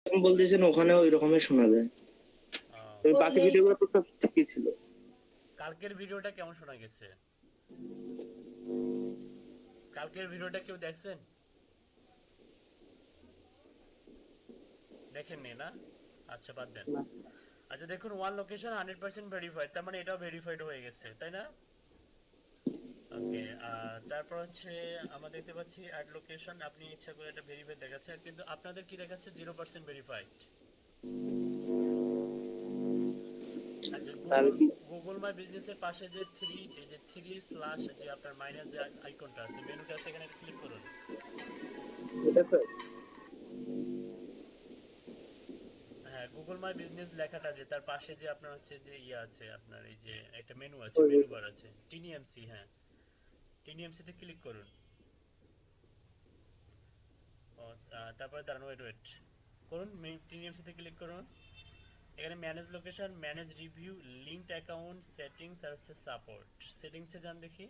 যেরকম বলতেছেন ওখানে ওই রকমই শোনা যায়। আহ, ওই বাকি ভিডিওগুলো তো সব ঠিকই ছিল। কালকের ভিডিওটা কেমন শোনা গেছে? কালকের ভিডিওটা কেউ দেখছেন? দেখেননি না? আচ্ছা, বাদ দেন। না, আচ্ছা, দেখুন, ওয়ান লোকেশন 100% ভেরিফাইড, তার মানে এটাও ভেরিফাইড হয়ে গেছে, তাই না? ওকে। তারপর হচ্ছে আমরা দেখতে পাচ্ছি অ্যাড লোকেশন, আপনি ইচ্ছা করে এটা ভেরিফাইড দেখাচ্ছে, কিন্তু আপনাদের কি দেখাচ্ছে? 0% ভেরিফাইড। আচ্ছা, তাহলে গুগল কি গুগল মাই বিজনেসের পাশে যে থ্রি, এই যে থ্রি স্ল্যাশ, যে আপনার মাইনাস যে আইকনটা আছে, মেনুটা আছে, এখানে ক্লিক করুন। এটা স্যার? হ্যাঁ, গুগল মাই বিজনেস লেখাটা যে তার পাশে যে আপনার হচ্ছে যে ইয়ে আছে, আপনার এই যে একটা মেনু আছে, ওই মেনু বার আছে, টিনিএমসি, হ্যাঁ, টিনিএমসি তে ক্লিক করুন। ও, তারপরে দাঁড়ান, ওয়েট ওয়েট করুন, টিনিএমসি তে ক্লিক করুন। এখানে manage location, manage review, linked account, settings আর হচ্ছে সাপোর্ট। সেটিংসে যান দেখি,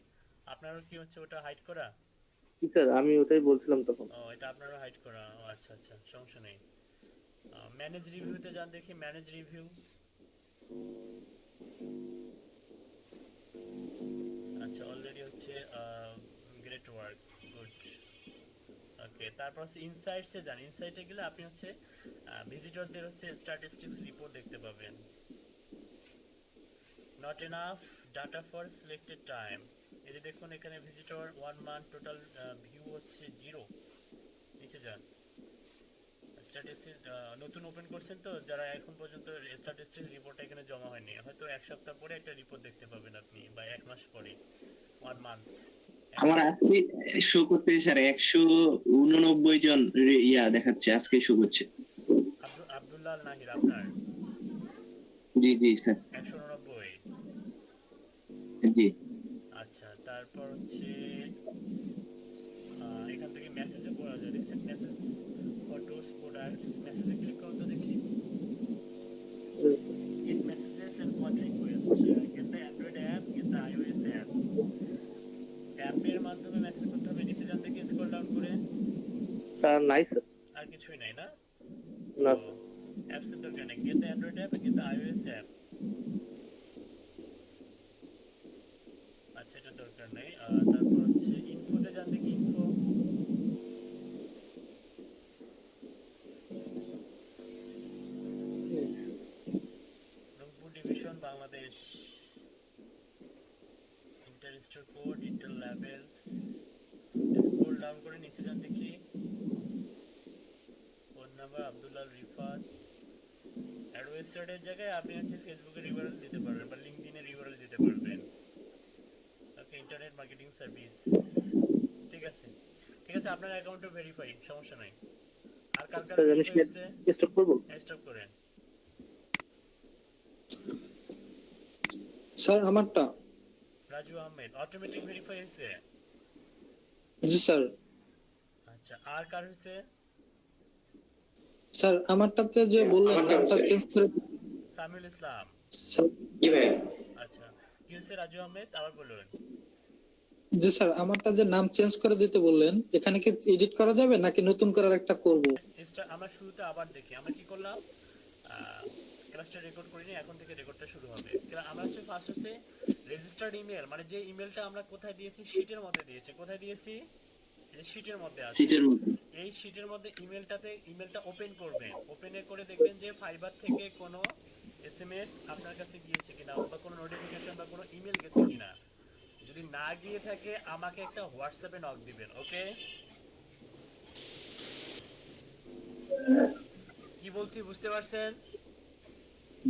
আপনারও কি হচ্ছে ওটা হাইড করা? কি স্যার, আমি ওটাই বলছিলাম তখন। ও, এটা আপনারও হাইড করা, ও আচ্ছা আচ্ছা, সমস্যা নেই। ম্যানেজ রিভিউতে যান দেখি, ম্যানেজ রিভিউ। আচ্ছা, অলরেডি হচ্ছে গ্রেট ওয়ার্ক, গুড। ওকে, তারপর হচ্ছে ইনসাইটসে যান। ইনসাইটে গেলে আপনি হচ্ছে ভিজিটরদের হচ্ছে স্ট্যাটিস্টিক্স রিপোর্ট দেখতে পাবেন। Not enough data for selected time. এই যে দেখুন, এখানে ভিজিটর 1 মান্থ, টোটাল ভিউ হচ্ছে 0। নিচে যান, স্ট্যাটিস্টিক্স নতুন ওপেন করছেন তো, যারা এখন পর্যন্ত স্ট্যাটিস্টিক্স রিপোর্ট এখানে জমা হয়নি, হয়তো এক সপ্তাহ পরে একটা রিপোর্ট দেখতে পাবেন আপনি, বা 1 মাস পরে। 1 মান্থ, এক আমার মাস। আজকে শো করতে স্যার 189 জন ইয়া দেখাচ্ছে, আজকে শো করছে। আব্দুল্লাহ আল নাহির আপনার জি জি স্যার। 189। জি আচ্ছা, তারপর হচ্ছে এখান থেকে মেসেজও করা যায়, দেখছেন? মেসেজ, ফটোস, প্রোডাক্টস, মেসেজে ক্লিক করুন তো দেখি। Get messages and what request. Get the Android app, get the iOS app. অ্যাপের মাধ্যমে মেসেজ করতে হবে, নিচে যান দেখি স্ক্রল ডাউন করে। স্যার নাই স্যার। আর কিছুই নাই না? না ও, অ্যাপস এর দরকার নেই, get the Android app, get the iOS app. আচ্ছা, এটা দরকার নেই। তারপর হচ্ছে ইনফোতে যান দেখি, info. Rangpur division, Bangladesh. Inter store code, inter levels. Scroll down করে নিচে যান দেখি, ফোন নাম্বার আব্দুল্লাহ রিফাত। আর ওয়েবসাইটের জায়গায় আপনি হচ্ছে ফেসবুকের রিফারেল দিতে পারবেন, বা লিঙ্কডইনের রিফারেল দিতে পারবেন। ওকে, ইন্টারনেট মার্কেটিং সার্ভিস। ঠিক আছে, ঠিক আছে, আপনার অ্যাকাউন্টও ভেরিফাইড, সমস্যা নাই। আর কার কার স্যার, আমি ভেরিফাই হয়েছে? স্টপ করবো? স্টপ করেন। স্যার আমারটা। রাজু আহমেদ অটোমেটিক ভেরিফাই হয়েছে। জি স্যার। আচ্ছা, আর কার হয়েছে? স্যার আমারটাতে যে বললেন নামটা চেঞ্জ করে সামিউল ইসলাম। স্যার। জি ভাই। আচ্ছা, কি হয়েছে রাজু আহমেদ, আবার বলুন। জি স্যার, আমারটা যে নাম চেঞ্জ করে দিতে বললেন, এখানে কি এডিট করা যাবে নাকি নতুন করে একটা করব? আমরা শুরুতে আবার দেখি, আমরা কি করলাম। ক্লাসটা রেকর্ড করিনি, এখন থেকে রেকর্ডটা শুরু হবে। আমরা হচ্ছে ফার্স্ট হচ্ছে রেজিস্টার্ড ইমেল, মানে যে ইমেলটা আমরা কোথায় দিয়েছি, শিটের মধ্যে দিয়েছি। কোথায় দিয়েছি? এই শিটের মধ্যে আছে। সিটের মধ্যে। এই শিটের মধ্যে ইমেলটা ওপেন করবেন। ওপেনে করে দেখবেন যে ফাইবার থেকে কোনো এসএমএস আপনার কাছে গিয়েছে কিনা, বা কোনো নোটিফিকেশন বা কোনো ইমেল গেছে কিনা। যদি না গিয়ে থাকে, আমাকে একটা হোয়াটসঅ্যাপে নক দিবেন, ওকে? কি বলছি বুঝতে পারছেন?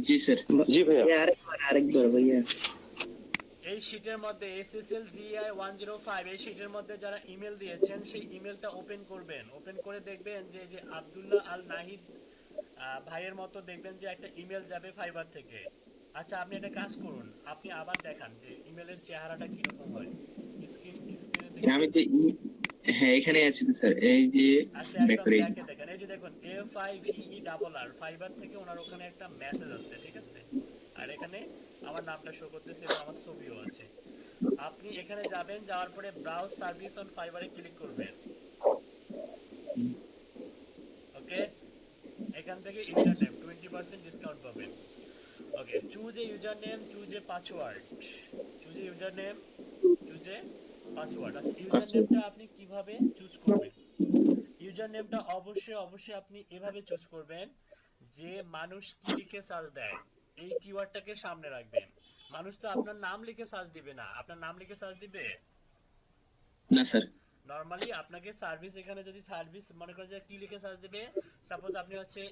জি স্যার। জি ভাইয়া। আরেকবার ভাইয়া। এই শিটের মধ্যে SSLGI 105, এই শিটের মধ্যে যারা ইমেল দিয়েছেন সেই ইমেলটা ওপেন করবেন। ওপেন করে দেখবেন যে যে আব্দুল্লাহ আল নাহিদ ভাইয়ের মতো দেখবেন যে একটা ইমেল যাবে ফাইবার থেকে। আচ্ছা, আপনি একটা কাজ করুন, আপনি আবার দেখান যে ইমেলের চেহারাটা কিরকম হয়। স্ক্রিনে আমি দেখুন। তো হ্যাঁ এখানে আছি তো স্যার, এই যে আচ্ছা, ব্যাক একদম করে ব্যাকে দেখেন, এই যে দেখুন FIVERR, ফাইবার থেকে ওনার ওখানে একটা মেসেজ আসছে, ঠিক আছে? আর এখানে আমার নামটা শো করতেছে এবং আমার ছবিও আছে। আপনি এখানে যাবেন, যাওয়ার পরে ব্রাউজ সার্ভিস অন ফাইবারে ক্লিক করবেন, ওকে? এখান এখান থেকে ইউজার নেম 20% ডিসকাউন্ট পাবেন। Okay, choose a user name, choose a password, choose a user name, choose a password. আচ্ছা, ইউজার নেমটা আপনি কিভাবে চুজ করবেন? ইউজার নেমটা অবশ্যই আপনি এভাবে চুজ করবেন যে মানুষ কি লিখে সার্চ দেয় এই কিওয়ার্ডটাকে সামনে রাখবেন। মানুষ তো আপনার নাম লিখে সার্চ দিবে না। আপনার নাম লিখে সার্চ দিবে? না স্যার। নরমালি আপনাকে সার্ভিস, এখানে যদি সার্ভিস মনে করেন যে কি লিখে সার্চ দিবে, সাপোজ আপনি হচ্ছে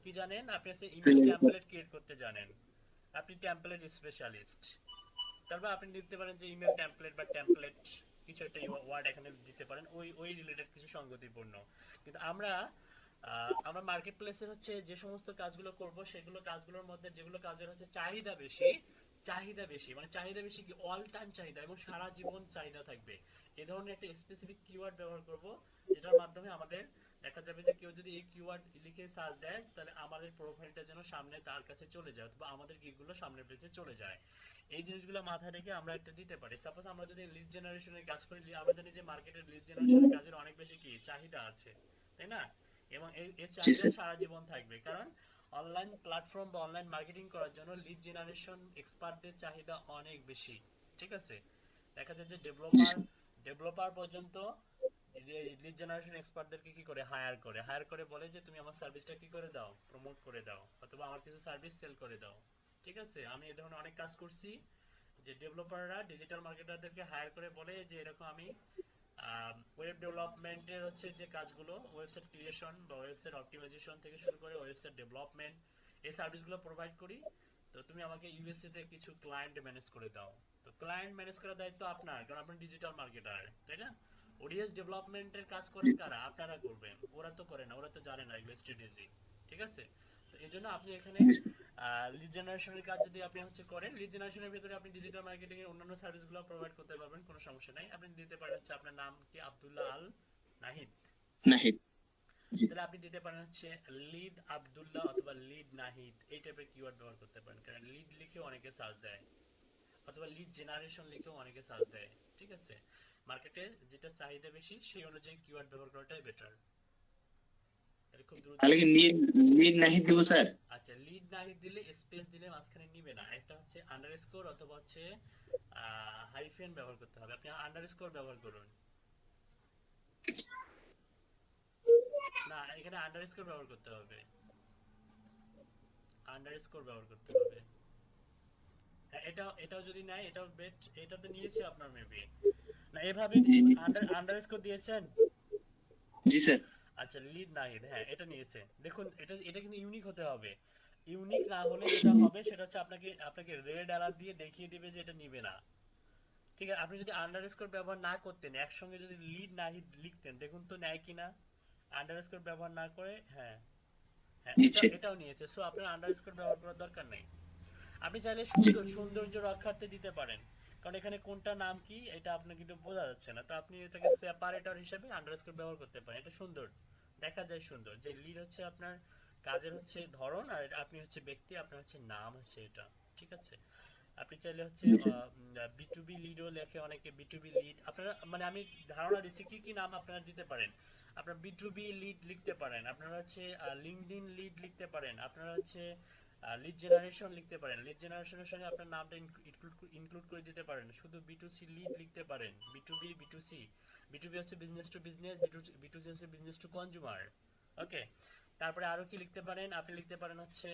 কি জানেন, আপনি হচ্ছে ইমেল টেমপ্লেট ক্রিয়েট করতে জানেন, আপনি টেমপ্লেট স্পেশালিস্ট, তারপর আপনি দিতে পারেন যে ইমেল টেমপ্লেট বা টেমপ্লেট কিছু একটা ওয়ার্ড এখানে দিতে পারেন, ওই রিলেটেড কিছু সঙ্গতিপূর্ণ। কিন্তু আমরা মার্কেট প্লেসে হচ্ছে যে সমস্ত কাজগুলো করব সেগুলো কাজগুলোর মধ্যে যেগুলো কাজের হচ্ছে চাহিদা বেশি মানে চাহিদা বেশি কি অল টাইম চাহিদা এবং সারা জীবন চাহিদা থাকবে, এই ধরনের একটা স্পেসিফিক কিওয়ার্ড ব্যবহার করব, যেটার মাধ্যমে আমাদের দেখা যাবে যে কেউ যদি এই কিওয়ার্ড লিখে সার্চ দেয় তাহলে আমাদের প্রোফাইলটা যেন সামনে তার কাছে চলে যায় অথবা আমাদের গিগগুলো সামনের পেজে চলে যায়। এই জিনিসগুলো মাথায় রেখে আমরা একটা দিতে পারি। সাপোজ আমরা যদি লিড জেনারেশনের কাজ করি, আমরা জানি যে মার্কেটের লিড জেনারেশনের কাজের অনেক বেশি কি চাহিদা আছে, তাই না? এবং এই জি চাহিদা স্যার। সারা জীবন থাকবে, কারণ অনলাইন প্ল্যাটফর্ম বা অনলাইন মার্কেটিং করার জন্য লিড জেনারেশন এক্সপার্টদের চাহিদা অনেক বেশি। ঠিক আছে, দেখা যায় যে জি স্যার। ডেভেলপার পর্যন্ত লিড জেনারেশন এক্সপার্টদেরকে কি করে হায়ার করে বলে যে তুমি আমার সার্ভিসটা কি করে দাও, প্রমোট করে দাও অথবা আমার কিছু সার্ভিস সেল করে দাও। ঠিক আছে, আমি এই ধরনের অনেক কাজ করছি যে ডেভেলপাররা ডিজিটাল মার্কেটারদেরকে হায়ার করে বলে যে এরকম আমি ওয়েব ডেভেলপমেন্টের হচ্ছে যে কাজগুলো, ওয়েবসাইট ক্রিয়েশন বা ওয়েবসাইট অপটিমাইজেশন থেকে শুরু করে ওয়েবসাইট ডেভেলপমেন্ট, এই সার্ভিসগুলো প্রোভাইড করি, তো তুমি আমাকে ইউএসএ তে কিছু ক্লায়েন্ট ম্যানেজ করে দাও। তো ক্লায়েন্ট ম্যানেজ করার দায়িত্ব আপনার, কারণ আপনি ডিজিটাল মার্কেটার, তাই না? ওডিএস ডেভেলপমেন্টের কাজ করেন কারা? আপনারা করবেন, ওরা তো করে না, ওরা তো জানে না এগুলো স্ট্র্যাটেজি। ঠিক আছে, তো এই জন্য আপনি এখানে জি স্যার। লিড জেনারেশনের কাজ যদি আপনি হচ্ছে করেন, লিড জেনারেশনের ভিতরে আপনি ডিজিটাল মার্কেটিং এর অন্যান্য সার্ভিসগুলো প্রোভাইড করতে পারবেন, কোনো সমস্যা নাই। আপনি দিতে পারেন হচ্ছে আপনার নাম কি আব্দুল্লাহ আল নাহিদ, নাহিদ। জি। তাহলে আপনি দিতে পারেন হচ্ছে লিড আব্দুল্লাহ অথবা লিড নাহিদ, এই টাইপের কিওয়ার্ড ব্যবহার করতে পারেন, কারণ লিড লিখেও অনেকে সার্চ দেয় অথবা লিড জেনারেশন লিখেও অনেকে সার্চ দেয়। ঠিক আছে, মার্কেটে যেটা চাহিদা বেশি সেই অনুযায়ী কিওয়ার্ড ব্যবহার করাটাই বেটার। তাহলে খুব দ্রুত। তাহলে কি লিড নাহিদ দিব স্যার? আচ্ছা, লিড নাহিদ দিলে স্পেস দিলে মাঝখানে নিবে না, একটা হচ্ছে আন্ডারস্কোর অথবা হচ্ছে হাইফেন ব্যবহার করতে হবে। আপনি আন্ডারস্কোর ব্যবহার করুন। না, এখানে আন্ডারস্কোর ব্যবহার করতে হবে, আন্ডারস্কোর ব্যবহার করতে হবে। হ্যাঁ, এটাও যদি নাই, এটাও বেট, এটা তো নিয়েছে আপনার মেবি না, এভাবে জি আন্ডারস্কোর দিয়েছেন। জি স্যার। আচ্ছা, লিড নাহিদ, হ্যাঁ এটা নিয়েছে। দেখুন এটা কিন্তু ইউনিক হতে হবে। ইউনিক না হলে যেটা হবে সেটা হচ্ছে আপনাকে রেড অ্যালার্ট দিয়ে দেখিয়ে দিবে যে এটা নিবে না। ঠিক আছে, আপনি যদি আন্ডারস্কোর ব্যবহার না করতেন, একসঙ্গে যদি লিড নাহিদ লিখতেন, দেখুন তো নেয় কিনা। আন্ডারস্কোর ব্যবহার না করে, হ্যাঁ হ্যাঁ, নিচ্ছে। এটাও নিয়েছে। সো আপনার আন্ডারস্কোর ব্যবহার করার দরকার নেই। আপনি চাইলে জি। সৌন্দর্য রক্ষার্থে দিতে পারেন, কারণ এখানে কোনটা নাম কি এটা আপনার কিন্তু বোঝা যাচ্ছে না, তো আপনি এটাকে সেপারেটর হিসেবে আন্ডারস্কোর ব্যবহার করতে পারেন। এটা সুন্দর দেখা যায়, সুন্দর যে লিড হচ্ছে আপনার কাজের হচ্ছে ধরন, আর আপনি হচ্ছে ব্যক্তি, আপনার হচ্ছে নাম হচ্ছে এটা। ঠিক আছে, আপনি চাইলে হচ্ছে জি স্যার। বিটুবি লিডও লেখে অনেকে, বিটুবি লিড আপনারা, মানে আমি ধারণা দিচ্ছি কি কি নাম আপনারা দিতে পারেন। আপনারা বিটুবি লিড লিখতে পারেন, আপনারা হচ্ছে লিংকডইন লিড লিখতে পারেন, আপনারা হচ্ছে লিড জেনারেশন লিখতে পারেন, লিড জেনারেশনের সঙ্গে আপনার নামটা ইনক্লুড করে দিতে পারেন, শুধু বিটুসি লিড লিখতে পারেন, বিটুবি বিটুসি, বিটুবি হচ্ছে বিজনেস টু বিজনেস, বিটুসি হচ্ছে বিজনেস টু কনজিউমার। ওকে, তারপরে আরো কি লিখতে পারেন, আপনি লিখতে পারেন হচ্ছে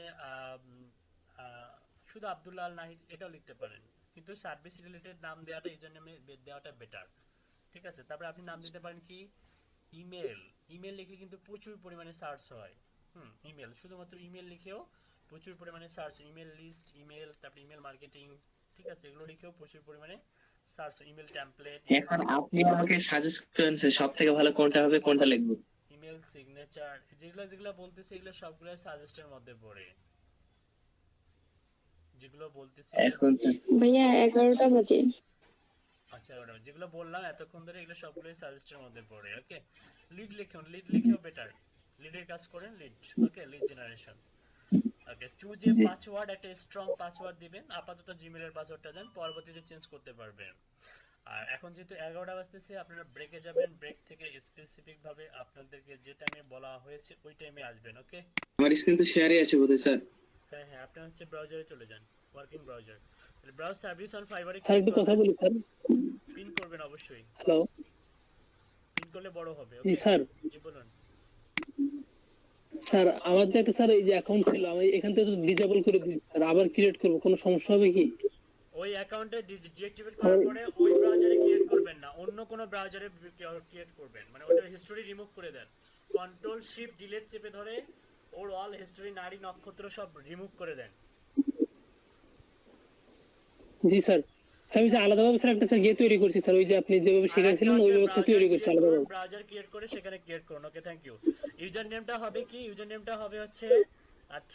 শুধু আব্দুল্লাহ আল নাহিদ, এটাও লিখতে পারেন, কিন্তু সার্ভিস রিলেটেড নাম দেওয়াটা এই জন্য দেওয়াটা বেটার। ঠিক আছে, তারপরে আপনি নাম দিতে পারেন কি ইমেল, ইমেল লিখে কিন্তু প্রচুর পরিমাণে সার্চ হয়। ইমেল, শুধুমাত্র ইমেল লিখেও প্রচুর পরিমাণে সার্চ, ইমেল লিস্ট, ইমেল, তারপর ইমেল মার্কেটিং, ঠিক আছে, এগুলো লিখেও প্রচুর পরিমাণে সার্চ, ইমেল টেমপ্লেট, এখন আপনি আমাকে সাজেস্ট করেন স্যার, সব থেকে ভালো কোনটা হবে, কোনটা লিখবো? ইমেল সিগনেচার, যেগুলো যেগুলো বলতেছি এগুলো সবগুলো সাজেস্টের মধ্যে পড়ে, যেগুলো বলতেছি এখন ভাইয়া 11টা বাজে। আচ্ছা, যেগুলো বললাম এতক্ষণ ধরে এগুলো সবগুলোই সাজেস্টের মধ্যে পড়ে। ওকে, লিড লিখুন, লিড লিখেও বেটার, লিডের কাজ করেন লিড। ওকে, লিড জেনারেশন। ওকে, চুজ এ জি। পাসওয়ার্ড, একটা স্ট্রং পাসওয়ার্ড দিবেন, আপাতত জিমেইলের পাসওয়ার্ডটা দেন, পরবর্তীতে চেঞ্জ করতে পারবেন। আর এখন যেহেতু 11টা বাজতেছে, আপনারা ব্রেকে যাবেন, ব্রেক থেকে স্পেসিফিক ভাবে আপনাদেরকে যে টাইমে বলা হয়েছে ওই টাইমে আসবেন, ওকে? আমার স্ক্রিন তো শেয়ারই আছে বোধহয় স্যার। হ্যাঁ হ্যাঁ, আপনি হচ্ছে ব্রাউজারে চলে যান, ওয়ার্কিং ব্রাউজার। তাহলে ব্রাউজ সার্ভিস অন ফাইবারে স্যার ক্লিক একটু কথা করবেন, বলি স্যার। পিন করবেন অবশ্যই, হ্যালো, পিন করলে বড় হবে, জি ওকে? স্যার। জি বলুন। স্যার আমার যে একটা স্যার এই যে অ্যাকাউন্ট ছিল, আমি এখান থেকে ডিসেবল করে দিচ্ছি স্যার, আবার ক্রিয়েট করবো, কোনো সমস্যা হবে কি? ওই অ্যাকাউন্টে ডিঅ্যাক্টিভেট করার পরে ওই ব্রাউজারে ক্রিয়েট করবেন না, অন্য কোনো ব্রাউজারে ক্রিয়েট করবেন, মানে ওটার হিস্টোরি রিমুভ করে দেন। কন্ট্রোল শিফট ডিলিট চেপে ধরে ওর অল হিস্টোরি, নারী নক্ষত্র সব রিমুভ করে দেন। জি স্যার। স্যার আমি যে আলাদাভাবে স্যার একটা স্যার তৈরি করছি স্যার, ওই যে আপনি যেভাবে শিখিয়েছিলেন ওইভাবে স্যার তৈরি করছি আলাদাভাবে। ব্রাউজার ক্রিয়েট করে সেখানে ক্রিয়েট করুন, ওকে? Thank you. ইউজার নেমটা হবে কি? ইউজার নেমটা হবে হচ্ছে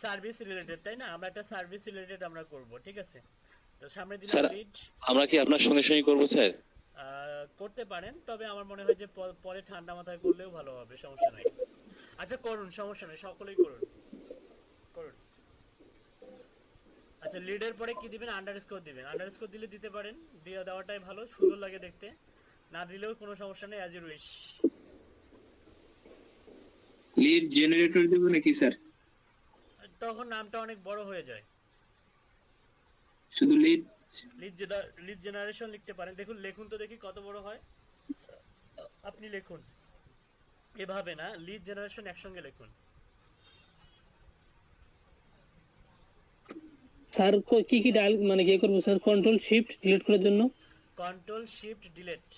সার্ভিস রিলেটেড, তাই না? আমরা একটা সার্ভিস রিলেটেড আমরা করব, ঠিক আছে? তো সামনে দিলাম স্যার লিড। আমরা কি আপনার সঙ্গে সঙ্গে করবো স্যার? করতে পারেন, তবে আমার মনে হয় যে পরে ঠান্ডা মাথায় করলেও ভালো হবে, সমস্যা নাই। আচ্ছা করুন, সমস্যা নেই, সকলেই করুন, করুন। আচ্ছা, লিডের পরে কি দিবেন? আন্ডারস্কোর দিবেন। আন্ডারস্কোর দিলে দিতে পারেন, দিয়ে দেওয়াটাই ভালো, সুন্দর লাগে দেখতে। না দিলেও কোনো সমস্যা নেই, as you wish. Lead generator দিব নাকি স্যার? তখন নামটা অনেক বড় হয়ে যায়। শুধু লিড? লিড জেনারেশন লিখতে পারেন। দেখুন, লিখুন তো দেখি কত বড় হয়। আপনি লিখুন, এভাবে না, লিড জেনারেশন একসঙ্গে লিখুন। স্যার কি কি ডায়াল মানে কি করবো স্যার? কন্ট্রোল শিফট ডিলিট করার জন্য কন্ট্রোল শিফট ডিলিট।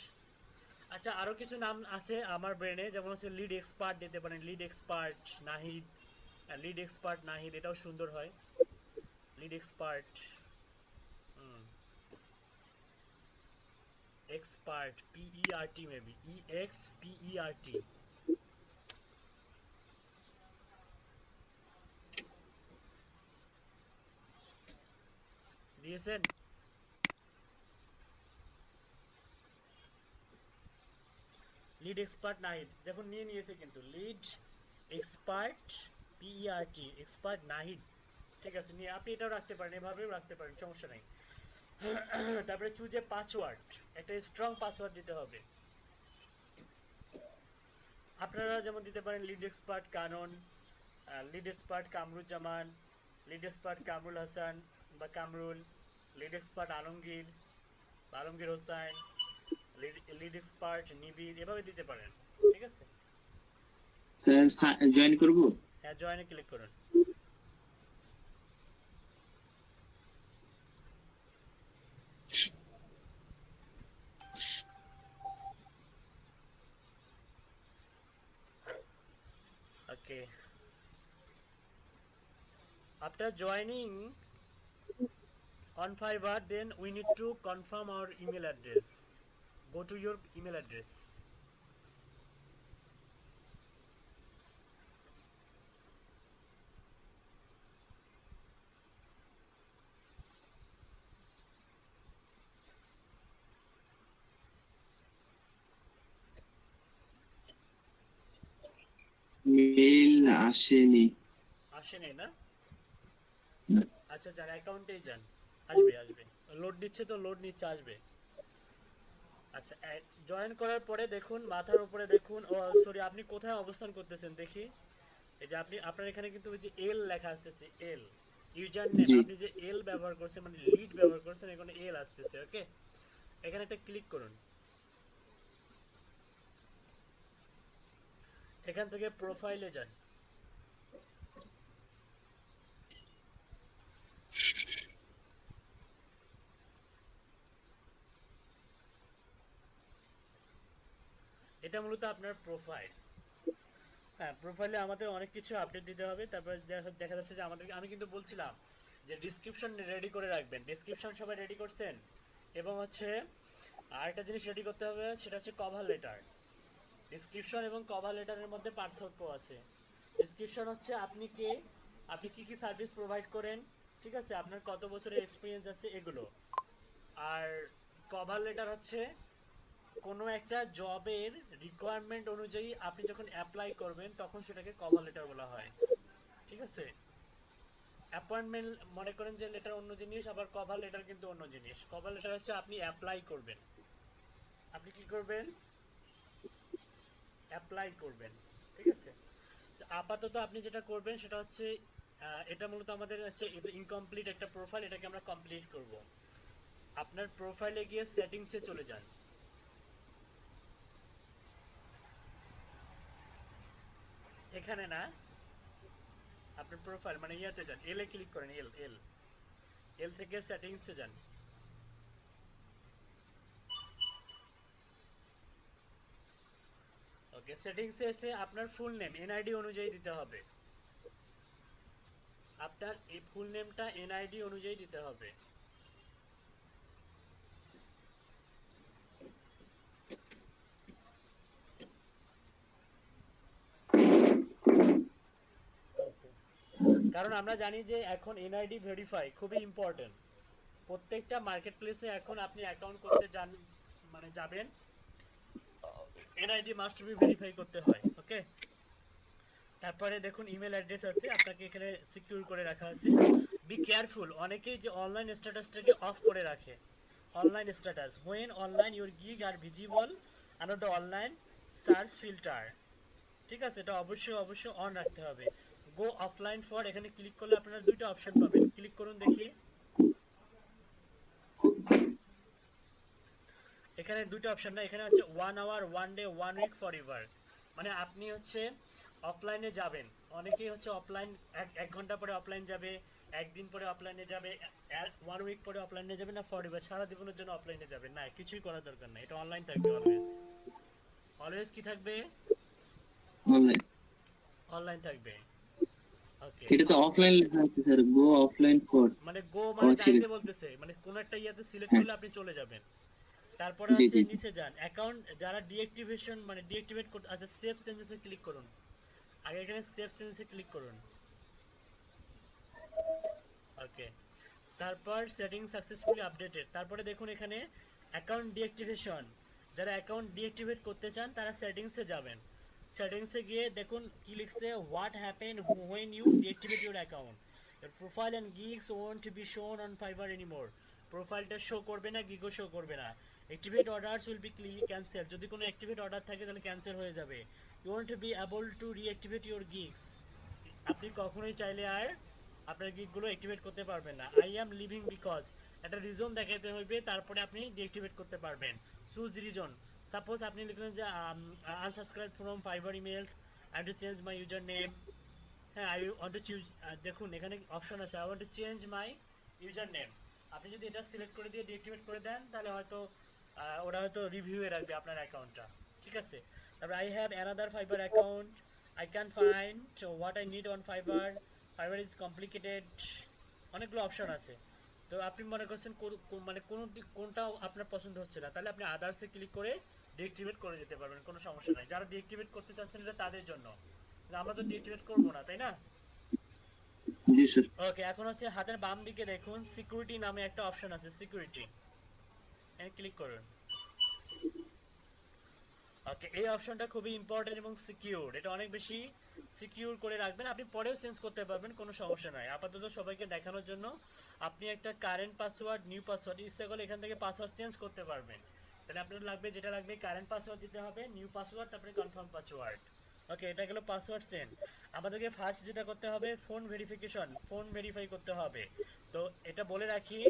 আচ্ছা, আরো কিছু নাম আছে আমার ব্রেনে, যেমন হচ্ছে লিড এক্সপার্ট দিতে পারেন, lead expert Nahid. Lead expert Nahid, এটাও সুন্দর হয়, lead expert. Expert PERT, maybe EXPERT। দিয়েছেন? লিড এক্সপার্ট নাহিদ, দেখুন নিয়ে নিয়েছে কিন্তু, lead expert PERT, expert Nahid. ঠিক আছে, নিয়ে আপনি এটাও রাখতে পারেন, এভাবেও রাখতে পারেন, সমস্যা নাই। তারপরে চুজে পাসওয়ার্ড, একটা স্ট্রং পাসওয়ার্ড দিতে হবে। আপনারা যেমন দিতে পারেন lead expert Kanon, lead expert Kamruzzaman, lead expert Kamrul Hasan বা কামরুল, লিড এক্সপার্ট আলমগীর বা আলমগীর হোসাইন, লিড এক্সপার্ট নিবিড়, এভাবে দিতে পারেন, ঠিক আছে? স্যার জয়েন করব? হ্যাঁ, জয়েনে ক্লিক করুন। Okay. After joining on Fiverr, then we need to confirm our email address. Go to your email address. Mail আসেনি। আসেনি না? না। আচ্ছা, যার অ্যাকাউন্টেই যান, আসবে আসবে, লোড দিচ্ছে তো, লোড নিচ্ছে, আসবে। আচ্ছা, জয়েন করার পরে দেখুন মাথার উপরে দেখুন, ও সরি, আপনি কোথায় অবস্থান করতেছেন দেখি। এই যে আপনি, আপনার এখানে কিন্তু ওই যে এল লেখা আসতেছে, এল ইউজার নেম, জি। আপনি যে এল ব্যবহার করছেন, মানে লিড ব্যবহার করছেন, এখানে এল আসতেছে, ওকে? এখানে একটা ক্লিক করুন, এখান থেকে প্রোফাইলে যান। এটা মূলত আপনার প্রোফাইল। হ্যাঁ, প্রোফাইলে আমাদের অনেক কিছু আপডেট দিতে হবে। তারপর দেখা যাচ্ছে যে আমাদের, আমি কিন্তু বলছিলাম যে ডেসক্রিপশন রেডি করে রাখবেন। ডেসক্রিপশন সবাই রেডি করছেন? এবং হচ্ছে আরেকটা জিনিস রেডি করতে হবে, সেটা হচ্ছে কভার লেটার। ডেসক্রিপশন এবং কভার লেটারের মধ্যে পার্থক্য আছে। ডেসক্রিপশন হচ্ছে আপনি কে, আপনি কি কি সার্ভিস প্রোভাইড করেন, ঠিক আছে, আপনার কত বছরের এক্সপিরিয়েন্স আছে, এগুলো। আর কভার লেটার হচ্ছে কোনো একটা জবের রিকোয়ারমেন্ট অনুযায়ী আপনি যখন অ্যাপ্লাই করবেন তখন সেটাকে কভার লেটার বলা হয়, ঠিক আছে? অ্যাপয়েন্টমেন্ট মনে করেন যে লেটার অন্য জিনিস, আবার কভার লেটার কিন্তু অন্য জিনিস। কভার লেটার হচ্ছে আপনি অ্যাপ্লাই করবেন, আপনি কি করবেন, অ্যাপ্লাই করবেন। ঠিক আছে, তো আপাতত আপনি যেটা করবেন সেটা হচ্ছে এটা মূলত আমাদের হচ্ছে ইনকমপ্লিট একটা প্রোফাইল, এটাকে আমরা কমপ্লিট করব। আপনার প্রোফাইলে গিয়ে সেটিংসে চলে যান। এখানে না, আপনার প্রোফাইল মানে ইয়াতে যান, এল এ ক্লিক করেন, এল এল এল থেকে সেটিংসে যান। ওকে, সেটিংসে এসে আপনার ফুল নেম এনআইডি অনুযায়ী দিতে হবে। আপনার এই ফুল নেমটা এনআইডি অনুযায়ী দিতে হবে। কারণ আমরা জানি যে এখন এনআইডি ভেরিফাই খুবই ইম্পর্টেন্ট। প্রত্যেকটা মার্কেট প্লেসে এখন আপনি অ্যাকাউন্ট করতে যান মানে যাবেন, এনআইডি মাস্ট বি ভেরিফাই করতে হয়। ওকে, তারপরে দেখুন ইমেল অ্যাড্রেস আছে, আপনাকে এখানে সিকিউর করে রাখা আছে। বি কেয়ারফুল, অনেকেই যে অনলাইন স্ট্যাটাসটাকে অফ করে রাখে। Online status, when online your gig are visible under the online search filter. ঠিক আছে, এটা অবশ্যই অবশ্যই অন রাখতে হবে। গো অফলাইন ফর, এখানে ক্লিক করলে আপনারা দুইটা অপশন পাবেন, ক্লিক করুন দেখি। এখানে দুইটা অপশন না, এখানে হচ্ছে 1 hour 1 day 1 week forever. মানে আপনি হচ্ছে অফলাইনে যাবেন, অনেকেই হচ্ছে অফলাইন এক ঘন্টা পরে অফলাইন যাবে, একদিন পরে অফলাইনে যাবে, 1 উইক পরে অফলাইনে যাবে, না ফর এভার সারা জীবনের জন্য অফলাইনে যাবে, না কিছুই করার দরকার নাই, এটা অনলাইন থাকবে অলওয়েজ। অলওয়েজ কি থাকবে, অনলাইন। অনলাইন থাকবে। ওকে, এটা তো অফলাইন লেখা আছে স্যার, গো অফলাইন ফর। মানে গো মানে আচ্ছা, যাইতে বলতেছে, মানে কোন একটা ইয়াতে সিলেক্ট হ্যাঁ। করলে আপনি চলে যাবেন। তারপরে জি হচ্ছে জি জি। নিচে যান, অ্যাকাউন্ট যারা ডিঅ্যাক্টিভেশন মানে ডিঅ্যাক্টিভেট করতে, আচ্ছা সেভ চেঞ্জেসে ক্লিক করুন। আগে এখানে সেভ চেঞ্জেসে ক্লিক করুন। ওকে, তারপর সেটিং সাকসেসফুলি আপডেটেড, তারপরে দেখুন এখানে অ্যাকাউন্ট ডিঅ্যাক্টিভেশন, যারা অ্যাকাউন্ট ডিঅ্যাক্টিভেট করতে চান তারা সেটিংসে যাবেন। সেটিংসে গিয়ে দেখুন কি লিখছে, what happen when you deactivate your account, your profile and gigs won't be shown on Fiverr anymore। প্রোফাইলটা শো করবে না, গিগও শো করবে না। Activate orders will be cancel, যদি কোনো অ্যাক্টিভেট অর্ডার থাকে তাহলে ক্যান্সেল হয়ে যাবে। You won't be able to reactivate your gigs, আপনি কখনোই চাইলে আর আপনার গিগগুলো অ্যাক্টিভেট করতে পারবেন না। আই অ্যাম লিভিং বিকজ, একটা রিজন দেখাতে হইবে, তারপরে আপনি ডিঅ্যাক্টিভেট করতে পারবেন। চুজ রিজন, সাপোজ আপনি লিখলেন যে unsubscribe from fibre emails, I to change my user name. হ্যাঁ, আই ওয়ান্ট টু চুজ, দেখুন এখানে অপশন আছে, I want to change my user name. আপনি যদি এটা সিলেক্ট করে দিয়ে ডিঅ্যাক্টিভেট করে দেন তাহলে হয়তো ওরা হয়তো রিভিউয়ে রাখবে আপনার অ্যাকাউন্টটা। ঠিক আছে, তারপর I have another fibre account, I can find what I need on fibre, fibre is complicated, অনেকগুলো অপশন আছে। তো আপনি মনে করছেন মানে কোনটাও আপনার পছন্দ হচ্ছে না, তাহলে আপনি আদার্সে ক্লিক করে ডিঅ্যাক্টিভেট করে দিতে পারবেন, কোনো সমস্যা নাই। যারা ডিঅ্যাক্টিভেট করতে চাচ্ছেন এটা তাদের জন্য, আমরা তো ডিঅ্যাক্টিভেট করবো না, তাই না? জি স্যার। ওকে, এখন হচ্ছে হাতের বাম দিকে দেখুন সিকিউরিটি নামে একটা অপশন আছে, সিকিউরিটি এখানে ক্লিক করুন। ওকে, এই অপশনটা খুবই ইম্পর্টেন্ট এবং সিকিউর, এটা অনেক বেশি সিকিউর করে রাখবেন, আপনি পরেও চেঞ্জ করতে পারবেন, কোনো সমস্যা নাই। আপাতত সবাইকে দেখানোর জন্য আপনি একটা কারেন্ট পাসওয়ার্ড, নিউ পাসওয়ার্ড, ইচ্ছা করলে এখান থেকে পাসওয়ার্ড চেঞ্জ করতে পারবেন। তাহলে আপনার লাগবে, যেটা লাগবে কারেন্ট পাসওয়ার্ড দিতে হবে, নিউ পাসওয়ার্ড, তারপরে কনফার্ম পাসওয়ার্ড। ওকে, এটা গেল পাসওয়ার্ড সেন্ড। আমাদেরকে ফার্স্ট যেটা করতে হবে ফোন ভেরিফিকেশন, ফোন ভেরিফাই করতে হবে। তো এটা বলে রাখি,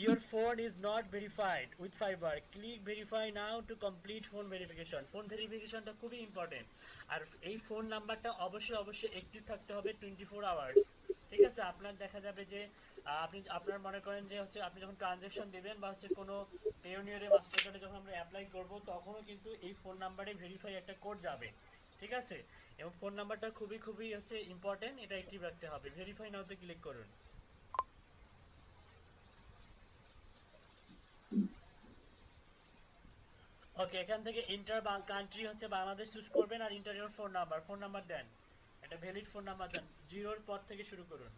your phone is not verified with Fiverr, click verify now to complete phone verification। Phone ভেরিফিকেশনটা খুবই ইম্পর্টেন্ট, আর এই ফোন নাম্বারটা অবশ্যই অবশ্যই অ্যাক্টিভ থাকতে হবে 24 আওয়ার্স। ঠিক আছে, আপনার দেখা যাবে যে আপনি আপনার মনে করেন যে হচ্ছে আপনি যখন ট্রানজ্যাকশন দিবেন বা হচ্ছে কোনো পেওনিয়ারে মাস্টার কার্ডে যখন আমরা অ্যাপ্লাই করব তখনও কিন্তু এই ফোন নাম্বারে ভেরিফাই একটা কোড যাবে। ঠিক আছে, এবং ফোন নাম্বারটা খুবই খুবই হচ্ছে ইম্পর্টেন্ট, এটা অ্যাক্টিভ রাখতে হবে। ভেরিফাই নাওতে ক্লিক করুন। ওকে, এখান থেকে ইন্টার কান্ট্রি হচ্ছে বাংলাদেশ চুজ করবেন, আর enter your phone number, phone number দেন, একটা ভ্যালিড ফোন নাম্বার দেন, জিরোর পর থেকে শুরু করুন।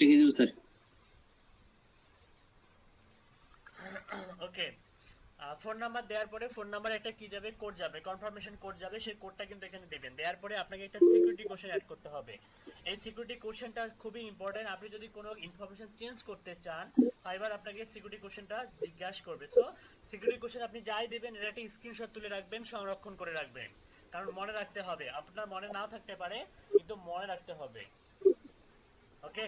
এটা কি দিব স্যার? ওকে, ফোন নাম্বার দেওয়ার পরে ফোন নাম্বার একটা কি যাবে, কোড যাবে, কনফার্মেশন কোড যাবে, সেই কোডটা কিন্তু এখানে দিবেন। দেওয়ার পরে আপনাকে একটা সিকিউরিটি কোশ্চেন অ্যাড করতে হবে। এই সিকিউরিটি কোশ্চেনটা খুবই ইম্পর্টেন্ট। আপনি যদি কোনো ইনফরমেশন চেঞ্জ করতে চান, ফাইবার আপনাকে সিকিউরিটি কোশ্চেনটা জিজ্ঞাসা করবে। সো সিকিউরিটি কোশ্চেন আপনি যাই দিবেন, এটা একটা স্ক্রিনশট তুলে রাখবেন, সংরক্ষণ করে রাখবেন, কারণ মনে রাখতে হবে। আপনার মনে নাও থাকতে পারে, কিন্তু মনে রাখতে হবে। ওকে,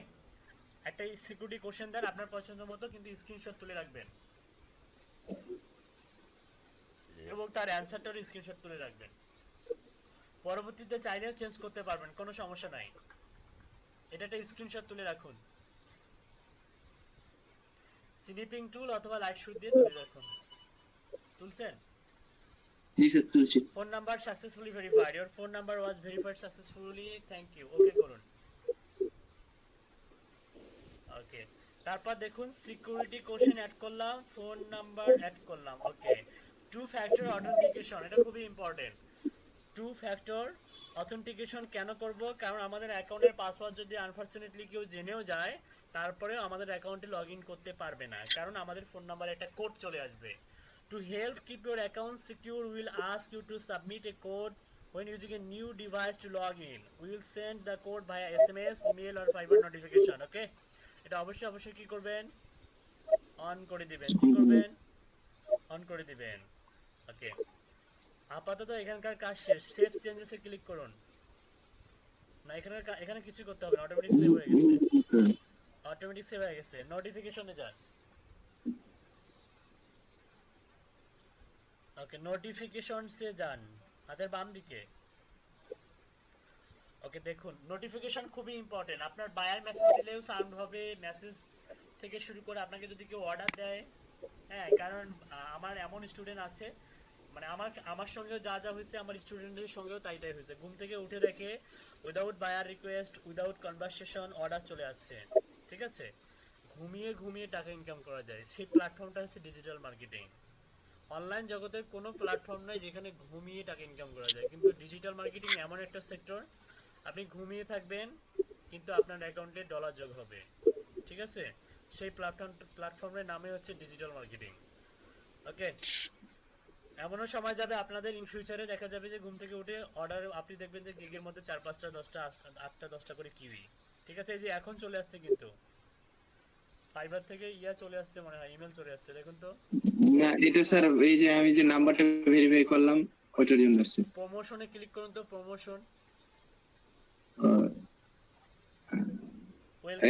একটা সিকিউরিটি কোশ্চেন দেন আপনার পছন্দ মতো, কিন্তু স্ক্রিনশট তুলে রাখবেন এবং তার অ্যানসারটার স্ক্রিনশট তুলে রাখবেন। পরবর্তীতে চাইলেও চেঞ্জ করতে পারবেন, কোনো সমস্যা নাই। এটা একটা স্ক্রিনশট তুলে রাখুন, স্নিপিং টুল অথবা লাইট শুট দিয়ে তুলে রাখুন। তুলছেন? জি স্যার তুলছি। Phone number successfully verified, your phone number was verified successfully, thank you. Okay করুন। ওকে, তারপর দেখুন সিকিউরিটি কোশ্চেন অ্যাড করলাম, ফোন নাম্বার অ্যাড করলাম। ওকে, টু ফ্যাক্টর অথেন্টিকেশন, এটা খুবই ইম্পর্টেন্ট। টু ফ্যাক্টর অথেন্টিকেশন কেন করব? কারণ আমাদের অ্যাকাউন্টের পাসওয়ার্ড যদি আনফরচুনেটলি কেউ জেনেও যায়, তারপরেও আমাদের অ্যাকাউন্টে লগইন করতে পারবে না, কারণ আমাদের ফোন নাম্বারে একটা কোড চলে আসবে। To help keep your account secure, we will ask you to submit a code when using a new device to log in. We will send the code via SMS, email or Fiverr notification. Okay? এটা অবশ্যই কি করবেন? On করে দিবেন। কি করবেন? On করে দিবেন। ওকে, আপাতত এখানকার কাজ শেষ। সেভ চেঞ্জেসে ক্লিক করুন। না, এখানে কিছু করতে হবে না, অটোমেটিক সেভ হয়ে গেছে। অটোমেটিক সেভ হয়ে গেছে। নোটিফিকেশনে যান। ওকে, নোটিফিকেশনসে যান, হাতের বাম দিকে। ওকে, দেখুন নোটিফিকেশন খুবই ইম্পর্টেন্ট। আপনার বায়ার মেসেজ দিলেও সাউন্ড হবে, মেসেজ থেকে শুরু করে আপনাকে যদি কেউ অর্ডার দেয়, হ্যাঁ, কারণ আমার এমন স্টুডেন্ট আছে, মানে আমার সঙ্গেও যা হয়েছে, আমার স্টুডেন্টদের সঙ্গেও তাই হয়েছে। ঘুম থেকে উঠে দেখে without buyer request, without conversation order চলে আসছে। ঠিক আছে, ঘুমিয়ে টাকা ইনকাম করা যায়। সেই প্ল্যাটফর্মটা হচ্ছে ডিজিটাল মার্কেটিং। অনলাইন জগতের কোনো প্ল্যাটফর্ম নাই যেখানে ঘুমিয়ে টাকা ইনকাম করা যায়, কিন্তু ডিজিটাল মার্কেটিং এমন একটা সেক্টর, আপনি ঘুমিয়ে থাকবেন কিন্তু আপনার অ্যাকাউন্টে ডলার যোগ হবে। ঠিক আছে, সেই প্ল্যাটফর্মের নামে হচ্ছে ডিজিটাল মার্কেটিং। ওকে, এমনও সময় যাবে আপনাদের ইন ফিউচারে দেখা যাবে যে ঘুম থেকে উঠে অর্ডার, আপনি দেখবেন যে গিগের মধ্যে 4, 5টা, 10টা, 8টা, 10টা করে কিউই। ঠিক আছে, এই যে এখন চলে আসছে, কিন্তু ফাইবার থেকে চলে আসছে মনে হয়, ইমেল চলে আসছে, দেখুন তো। না, এটা স্যার এই যে আমি যে নাম্বারটা ভেরিফাই করলাম ওটার জন্য আসছে। প্রমোশনে ক্লিক করুন তো, প্রমোশন।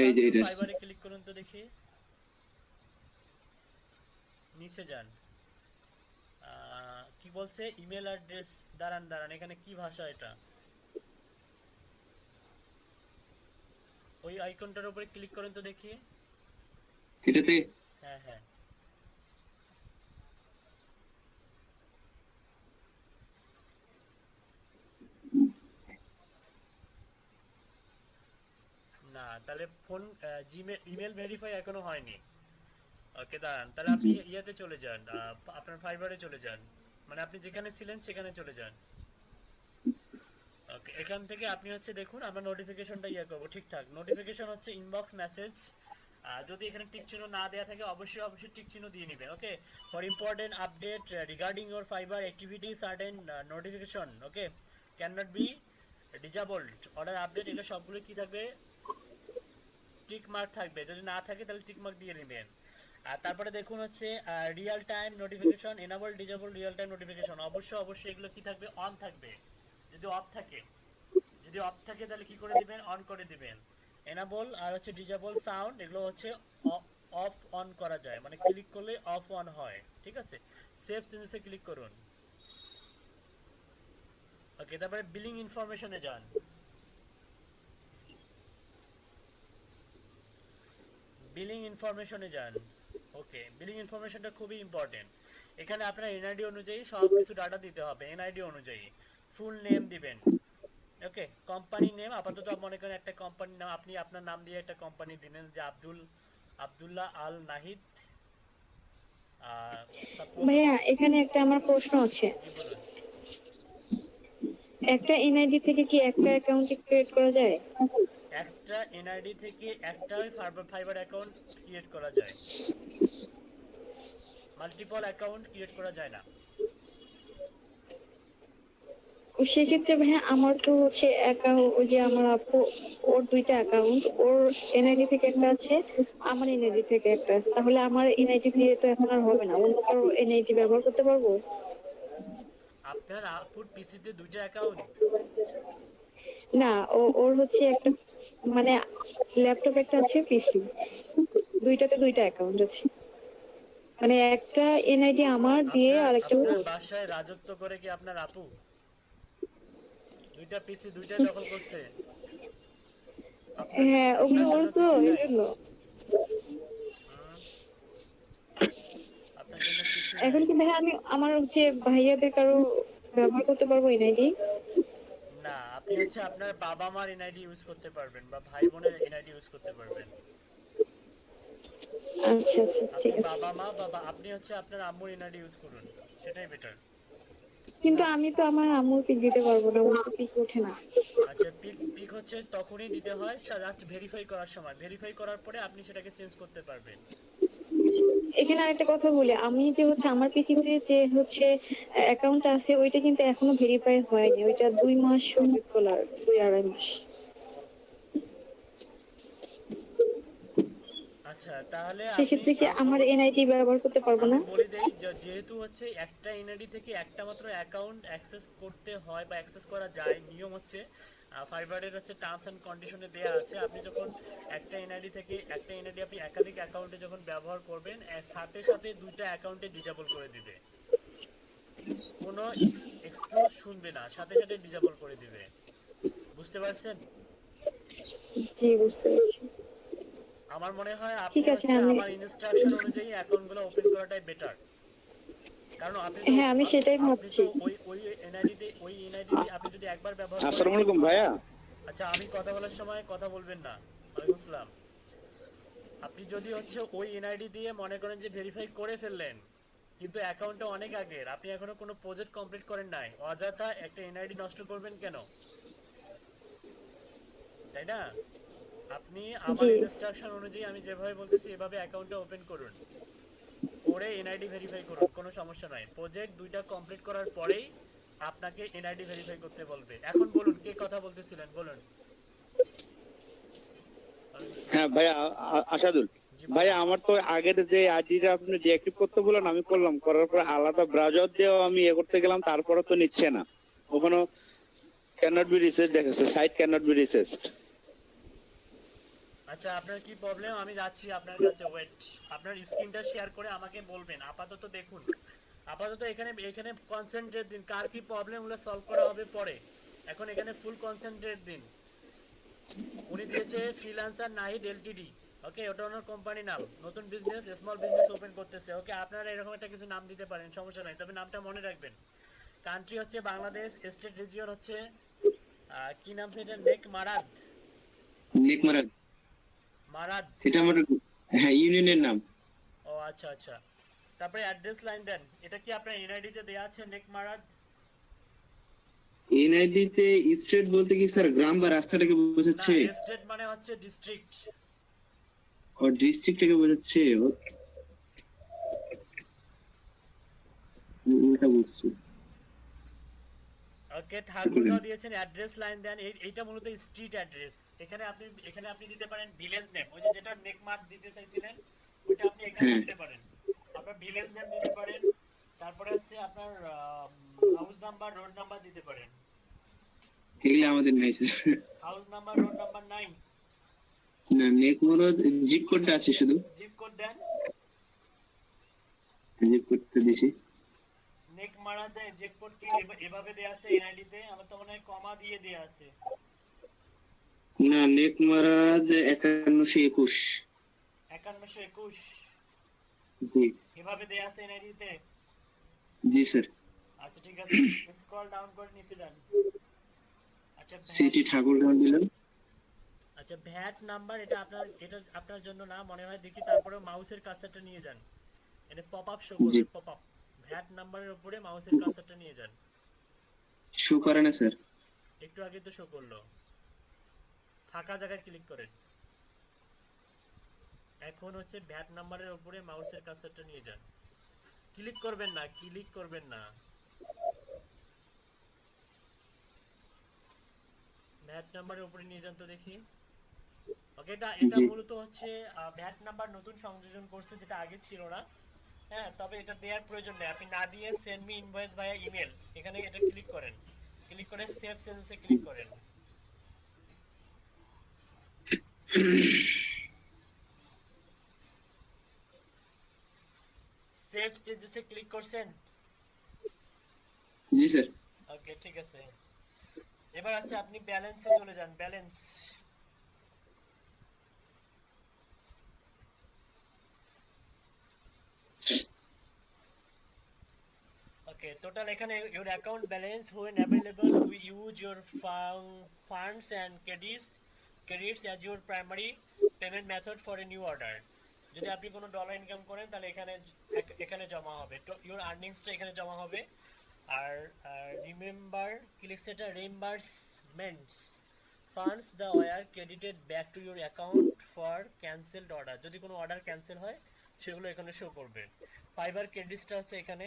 এই যে এটা ফাইবারে ক্লিক করুন তো দেখি, নিচে যান। কি বলছে? Email address. দাঁড়ান, এখানে কি ভাষা এটা? ওই আইকনটার উপরে ক্লিক করুন তো দেখি। এটাতে হ্যাঁ, না, তাহলে ফোন ইমেল ভেরিফাই এখনো হয়নি। ওকে, দাঁড়ান, তাহলে আপনি ইয়াতে চলে যান, আপনার ফাইবারে চলে যান, মানে আপনি যেখানে ছিলেন সেখানে চলে যান। ওকে, এখান থেকে আপনি হচ্ছে দেখুন, আমরা নোটিফিকেশনটা করব ঠিকঠাক। নোটিফিকেশন হচ্ছে ইনবক্স মেসেজ। যদি এখানে টিক চিহ্ন না দেয়া থাকে, অবশ্যই টিক চিহ্ন দিয়ে নেবেন। Okay, for important update regarding your Fiverr activity, certain notification okay can not be disabled. Order update, এটা সবগুলো কি থাকবে? টিক মার্ক থাকবে। যদি না থাকে তাহলে টিক মার্ক দিয়ে নেবেন। আর তারপরে দেখুন হচ্ছে real time notification, enable disable real time notification, অবশ্যই এগুলো কি থাকবে? অন থাকবে। যদি অফ থাকে তাহলে কি করে দিবেন? অন করে দিবেন। এনেবল আর হচ্ছে ডিজেবল সাউন্ড, এগুলো হচ্ছে অফ অন করা যায়, মানে ক্লিক করলে অফ অন হয়। ঠিক আছে, সেভ চেঞ্জেসে ক্লিক করুন। ওকে, তারপরে বিলিং ইনফরমেশনে যান। ওকে, বিলিং ইনফরমেশনটা খুবই ইম্পর্টেন্ট। এখানে আপনার এনআইডি অনুযায়ী সবকিছু ডাটা দিতে হবে। এনআইডি অনুযায়ী ফুল নেম দিবেন। ওকে, কোম্পানি নেম, আপাতত মনে করেন একটা কোম্পানির নাম, আপনি আপনার নাম দিয়ে একটা কোম্পানি দিলেন, যে আব্দুল্লাহ আল নাহিদ। ভাইয়া এখানে একটা আমার প্রশ্ন আছে, একটা এনআইডি থেকে কি একটা অ্যাকাউন্ট ক্রিয়েট করা যায়? একটা এনআইডি থেকে একটাই ফাইবার অ্যাকাউন্ট ক্রিয়েট করা যায়, মাল্টিপল অ্যাকাউন্ট ক্রিয়েট করা যায় না। সেক্ষেত্রে ভাইয়া আমার তো হচ্ছে অ্যাকাউন্ট, ওই যে আমার আপু, ওর দুইটা অ্যাকাউন্ট, ওর এনআইডি থেকে একটা আছে, আমার এনআইডি থেকে একটা আছে, তাহলে আমার এনআইডি দিয়ে তো এখন আর হবে না, অন্য কারো এনআইডি ব্যবহার করতে পারবো? আপনার আপুর পিসিতে দুইটা অ্যাকাউন্ট? না, ওর হচ্ছে একটা, মানে ল্যাপটপ একটা আছে, পিসি, দুইটাতে দুইটা অ্যাকাউন্ট আছে, মানে একটা এনআইডি আমার দিয়ে আর একটা আপনার বাসায় রাজত্ব করে কি আপনার আপু? দুইটা পিসি দুইটাই দখল করছে? হ্যাঁ, ওগুলো ওর তো, এগুলো আপনার জন্য কিছু এখন কি ভাইয়া আমি আমার হচ্ছে ভাইয়াদের কারো ব্যবহার করতে পারবো এনআইডি? না, আপনি হচ্ছে আপনার বাবা মার এনআইডি ইউজ করতে পারবেন বা ভাই বোনের এনআইডি ইউজ করতে পারবেন। আচ্ছা আচ্ছা, ঠিক আপনি আছে। বাবা মা বাবা আপনি হচ্ছে আপনার আম্মুর এনআইডি ইউজ করুন, সেটাই বেটার। কিন্তু আমি তো আমার আম্মুর পিক দিতে পারবো না, ওর পিক ওঠে না। আচ্ছা, পিক হচ্ছে তখনই দিতে হয় জাস্ট ভেরিফাই করার সময়, ভেরিফাই করার পরে আপনি সেটাকে চেঞ্জ করতে পারবেন। এখানে আরেকটা কথা বলি, আমি যে হচ্ছে আমার পিসিতে যে হচ্ছে অ্যাকাউন্ট আছে, ওইটা কিন্তু এখনো ভেরিফাই হয়নি, ওইটা 2 মাস সময় খোলার, 2-2.5 মাস। আচ্ছা, তাহলে সেক্ষেত্রে কি আমার এনআইডি ব্যবহার করতে পারবো না? বলে দেই যেহেতু হচ্ছে একটা এনআইডি থেকে একটা মাত্র অ্যাকাউন্ট অ্যাক্সেস করতে হয় বা অ্যাক্সেস করা যায়, নিয়ম হচ্ছে ফাইবারের হচ্ছে টার্মস এন্ড কন্ডিশনে দেয়া আছে, আপনি যখন একটা এনআইডি থেকে একটা এনআইডি আপনি একাধিক অ্যাকাউন্টে যখন ব্যবহার করবেন, সাথে সাথে দুইটা অ্যাকাউন্টে ডিসেবল করে দিবে, কোনো এক্সকিউজ শুনবে না, সাথে সাথে ডিসেবল করে দিবে। বুঝতে পারছেন? জি, বুঝতে পারছি। আমার মনে হয় আপনি ঠিক আছে, হচ্ছে আমি আমার ইনস্ট্রাকশন অনুযায়ী অ্যাকাউন্টগুলো ওপেন করাটাই বেটার, কারণ আপনি তো হ্যাঁ, আমি সেটাই আপনি ভাবছি। তো ওই এনআইডি আপনি যদি একবার ব্যবহার করেন। আসসালামু আলাইকুম ভাইয়া। আচ্ছা, আমি কথা বলার সময় কথা বলবেন না। ওয়ালাইকুম আসসালাম। আপনি যদি হচ্ছে ওই এনআইডি দিয়ে মনে করেন যে ভেরিফাই করে ফেললেন, কিন্তু অ্যাকাউন্টটা অনেক আগের, আপনি এখনো কোনো প্রজেক্ট কমপ্লিট করেন নাই, অযথা একটা এনআইডি নষ্ট করবেন কেন? তাই না? আপনি আমার জি। ইনস্ট্রাকশন অনুযায়ী আমি যেভাবে বলতেছি এভাবে অ্যাকাউন্টটা ওপেন করুন, করে এনআইডি ভেরিফাই করুন, কোনো সমস্যা নাই। প্রজেক্ট দুইটা কমপ্লিট করার পরেই আপনাকে এনআইডি ভেরিফাই করতে বলবে। এখন বলুন, কে কথা বলতেছিলেন বলুন। হ্যাঁ ভাইয়া, আসাদুল ভাইয়া, আমার তো আগের যে আইডিটা আপনি ডিঅ্যাক্টিভ করতে বললেন, আমি করলাম, করার পর আলাদা ব্রাউজার দিয়েও আমি করতে গেলাম, তারপরে তো নিচ্ছে না, ওখানে ক্যানট বি রিসেস দেখাচ্ছে, সাইট ক্যানট বি রিসেসড। আচ্ছা, আপনার কি প্রবলেম? আমি যাচ্ছি আপনার কাছে, ওয়েট। আপনার স্ক্রিনটা শেয়ার করে আমাকে বলবেন। আপাতত দেখুন, আপাতত এখানে কনসেন্ট্রেট দিন, কার কি প্রবলেম গুলো সলভ করা হবে পরে। এখন এখানে ফুল কনসেন্ট্রেট দিন। উনি দিয়েছে ফ্রিল্যান্সার নাহিদ এলটিডি, ওকে, ওটা ওনার কোম্পানি নাম, নতুন বিজনেস, স্মল বিজনেস ওপেন করতেছে, ওকে। আপনারা এরকম একটা কিছু নাম দিতে পারেন, সমস্যা নাই, তবে নামটা মনে রাখবেন। কান্ট্রি হচ্ছে বাংলাদেশ, স্টেট রিজিয়ন হচ্ছে কি নাম সেটা, নেক মারাদ। নেক মারাদ, মারাদ, এটা আমার, হ্যাঁ, ইউনিয়নের নাম। ও আচ্ছা আচ্ছা। তারপরে অ্যাড্রেস লাইন দেন, এটা কি আপনার এনআইডি তে দেয়া আছে, নেক মারাদ? এনআইডি তে স্টেট বলতে কি স্যার গ্রাম বা রাস্তাটাকে বোঝাচ্ছে? না, স্টেট মানে হচ্ছে ডিস্ট্রিক্ট। ও ডিস্ট্রিক্টটাকে বোঝাচ্ছে, ওটা বুঝছি। ওকে, ঠাকুরগাঁও দিয়েছেন, অ্যাড্রেস লাইন দেন, এইটা মূলত স্ট্রিট অ্যাড্রেস। এখানে আপনি দিতে পারেন ভিলেজ নেম, ওই যে যেটা নেক মার্ক দিতে চাইছিলেন ওটা আপনি এখানে দিতে পারেন। আপনার ভিলেজ নেম দিতে পারেন, তারপরে হচ্ছে আপনার হাউস নাম্বার, রোড নাম্বার দিতে পারেন। এগুলো আমাদের নাই sir. House number, road number নাই? না, নেক মারাদ জিপ কোডটা আছে শুধু। জিপ কোড দেন। জিপ কোডটা দিছি। নেক মারাদ জিপ কোড কি এভাবে দেয়া আছে এনআইডি তে? আমার তো মনে হয় কমা দিয়ে দেয়া আছে। না, নেক মারাদ 5121। 5121 জি এভাবে দেয়া আছে এনআইডি তে? জি স্যার। আচ্ছা ঠিক আছে, স্ক্রল ডাউন করে নিচে যান। আচ্ছা, সিটি ঠাকুরগাঁও দিলাম। আচ্ছা, ভ্যাট নাম্বার, এটা আপনার জন্য না মনে হয়, দেখি। তারপরে মাউসের কার্সারটা নিয়ে যান, এটা পপআপ শো করবে, পপআপ ভ্যাট নাম্বারের উপরে মাউসের কার্সারটা নিয়ে যান। শো করে না স্যার। একটু আগে তো শো করলো। ফাঁকা জায়গায় ক্লিক করেন। এখন হচ্ছে ভ্যাট নাম্বারের উপরে মাউসের কার্সারটা নিয়ে যান। ক্লিক করবেন না, ক্লিক করবেন না। ভ্যাট নাম্বারের উপরে নিয়ে যান তো দেখি। ওকে, এটা জি। মূলত হচ্ছে ভ্যাট নাম্বার নতুন সংযোজন করছে, যেটা আগে ছিল না। হ্যাঁ, তবে এটা দেওয়ার প্রয়োজন নেই, আপনি না দিয়ে সেন্ড মি ইনভয়েস ভায়া ইমেল, এখানে এটা ক্লিক করেন, ক্লিক করে সেভ চেঞ্জে ক্লিক করেন। সেভ চেঞ্জেসে ক্লিক করছেন? জি স্যার। ওকে, ঠিক আছে। এবার আছে আপনি ব্যালেন্সে চলে যান, ব্যালেন্স। Okay, total এখানে your account balance when available we use your funds and credits as your primary payment method for a new order. যদি আপনি কোনো ডলার ইনকাম করেন তাহলে এখানে জমা হবে, তো your earnings টা এখানে জমা হবে। আর remember click সেটা reimbursements funds the wire credited back to your account for cancelled order, যদি কোনো অর্ডার ক্যান্সেল হয় সেগুলো এখানে শো করবে। ফাইবার ক্রেডিটসটা হচ্ছে এখানে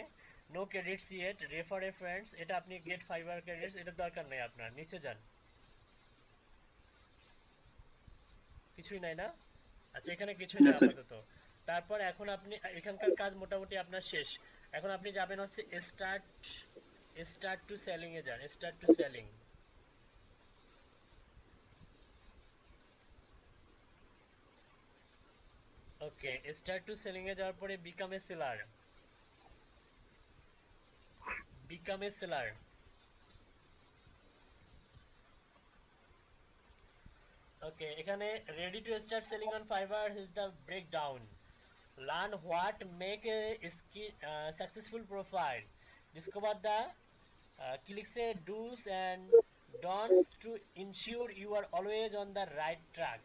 নো ক্রেডিটস ইয়েট, রেফার এ ফ্রেন্ডস, এটা আপনি গেট ফাইবার ক্রেডিটস, এটা দরকার নেই আপনার, নিচে যান। কিছুই নাই না? আচ্ছা, এখানে কিছুই না আপাতত। তারপর এখন আপনি এখানকার কাজ মোটামুটি আপনার শেষ। এখন আপনি যাবেন হচ্ছে স্টার্ট টু সেলিং এ যান, স্টার্ট টু সেলিং। ওকে, স্টার্ট টু সেলিং এ যাওয়ার পরে become a seller, become a seller. Okay, এখানে ready to start selling on Fiverr is the breakdown. Learn what make a successful profile. Discover the click say do's and don'ts to ensure you are always on the right track.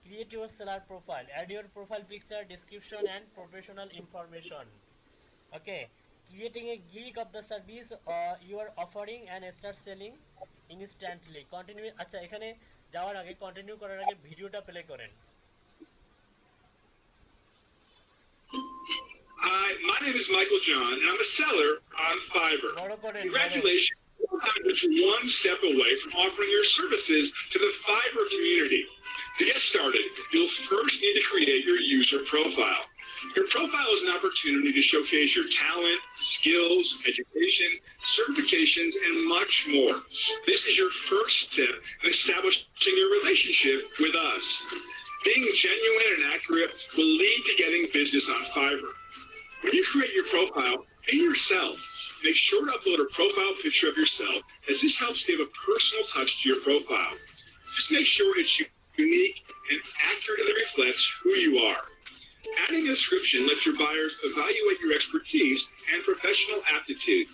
Create your seller profile. Add your profile picture, description and professional information. Okay, creating a gig of the service you are offering and start selling instantly. Continue. আচ্ছা, এখানে যাওয়ার আগে, continue করার আগে ভিডিওটা play করেন। Hi, my name is Michael John, and I'm a seller on Fiverr. Congratulations. You're just one step away from offering your services to the Fiverr community. To get started, you'll first need to create your user profile. Your profile is an opportunity to showcase your talent, skills, education, certifications, and much more. This is your first step in establishing your relationship with us. Being genuine and accurate will lead to getting business on Fiverr. When you create your profile, be yourself. Make sure to upload a profile picture of yourself, as this helps give a personal touch to your profile. Just make sure it's unique and accurately reflects who you are. Adding a description lets your buyers evaluate your expertise and professional aptitude.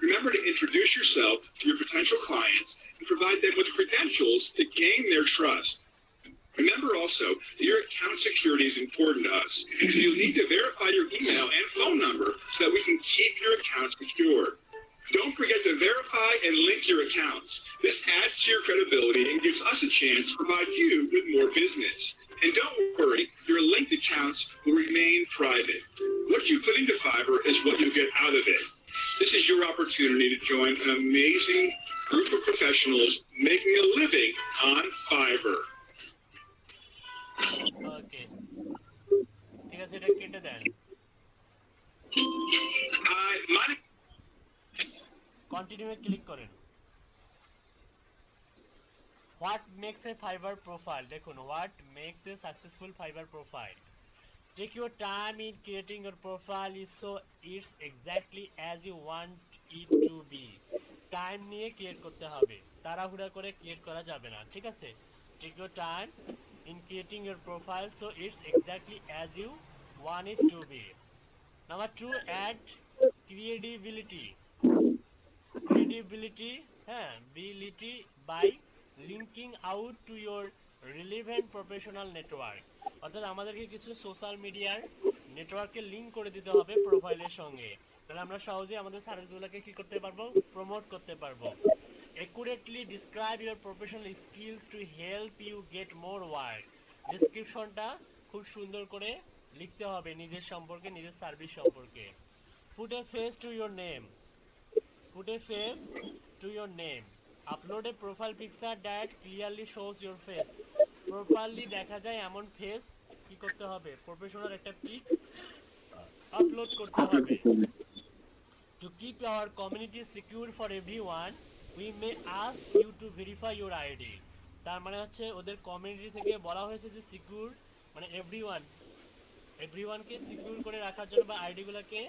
Remember to introduce yourself to your potential clients and provide them with credentials to gain their trust. Remember also that your account security is important to us, so you'll need to verify your email and phone number so that we can keep your account secure. Don't forget to verify and link your accounts. This adds to your credibility and gives us a chance to provide you with more business. And don't worry, your linked accounts will remain private. What you put into Fiverr is what you get out of it. This is your opportunity to join an amazing group of professionals making a living on Fiverr. Okay. ঠিক আছে, এটা কেটে দেন। Continue এ click করেন। What makes a Fiverr profile? দেখুন, what makes a successful Fiverr profile? Take your time in creating your profile so it's exactly as you want it to be. Time নিয়ে create করতে হবে, তাড়াহুড়া করে create করা যাবে না, ঠিক আছে? Take your time in creating your profile so it's exactly as you want it to be. Number 2, add credibility. Ability by linking out to your relevant professional network. অর্থাৎ আমাদেরকে কিছু সোশ্যাল মিডিয়ার নেটওয়ার্কে লিংক করে দিতে হবে প্রোফাইলের সঙ্গে, তাহলে আমরা সহজেই আমাদের সার্ভিসগুলোকে কি করতে পারবো, প্রমোট করতে পারবো। accurately describe your professional skills to help you get more work. ডেসক্রিপশনটা খুব সুন্দর করে লিখতে হবে নিজের সম্পর্কে, নিজের সার্ভিস সম্পর্কে। Put a face to your name. Put a face to your name. Upload a profile picture that clearly shows your face. Properly দেখা যায় এমন ফেস কি করতে হবে, প্রফেশনাল একটা পিক আপলোড করতে হবে। To keep our community secure for everyone, we may ask you to verify your ID. তার মানে হচ্ছে ওদের কমিউনিটি থেকে বলা হয়েছে যে সিকিউর মানে এভরিওয়ানকে সিকিউর করে রাখার জন্য বা আইডি গুলোকে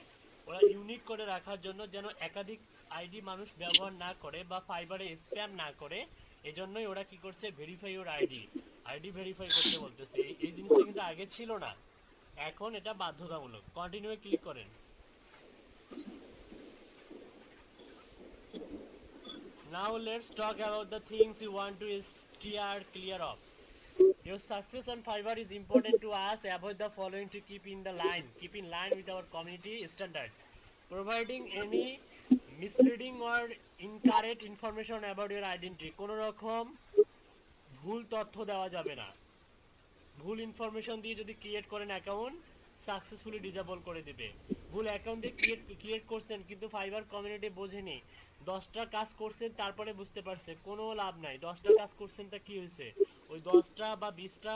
ওরা ইউনিক করে রাখার জন্য, যেন একাধিক আইডি মানুষ ব্যবহার না করে বা ফাইবারে স্প্যাম না করে, এজন্যই ওরা কি করছে, ভেরিফাই ইউর আইডি ভেরিফাই করতে বলতেছে। এই জিনিসটা কিন্তু আগে ছিল না, এখন এটা বাধ্যতামূলক। কন্টিনিউ ক্লিক করেন। Now let's talk about the things you want to steer clear of. Your success on Fiverr is important to us. Avoid the following to keep in line with our community standard. Providing any misleading or incorrect information about your identity. কোনো রকম ভুল তথ্য দেওয়া যাবে না। ভুল information দিয়ে যদি ক্রিয়েট করেন অ্যাকাউন্ট, সাকসেসফুলি ডিসেবল করে দিবে। ভুল অ্যাকাউন্ট দিয়ে ক্রিয়েট করছেন কিন্তু ফাইবার কমিউনিটি বোঝেনি, 10টা কাজ করছেন তারপরে বুঝতে পারছে, কোনো লাভ নাই। 10টা কাজ করছেন তা কি হয়েছে, ওই 10টা বা 20টা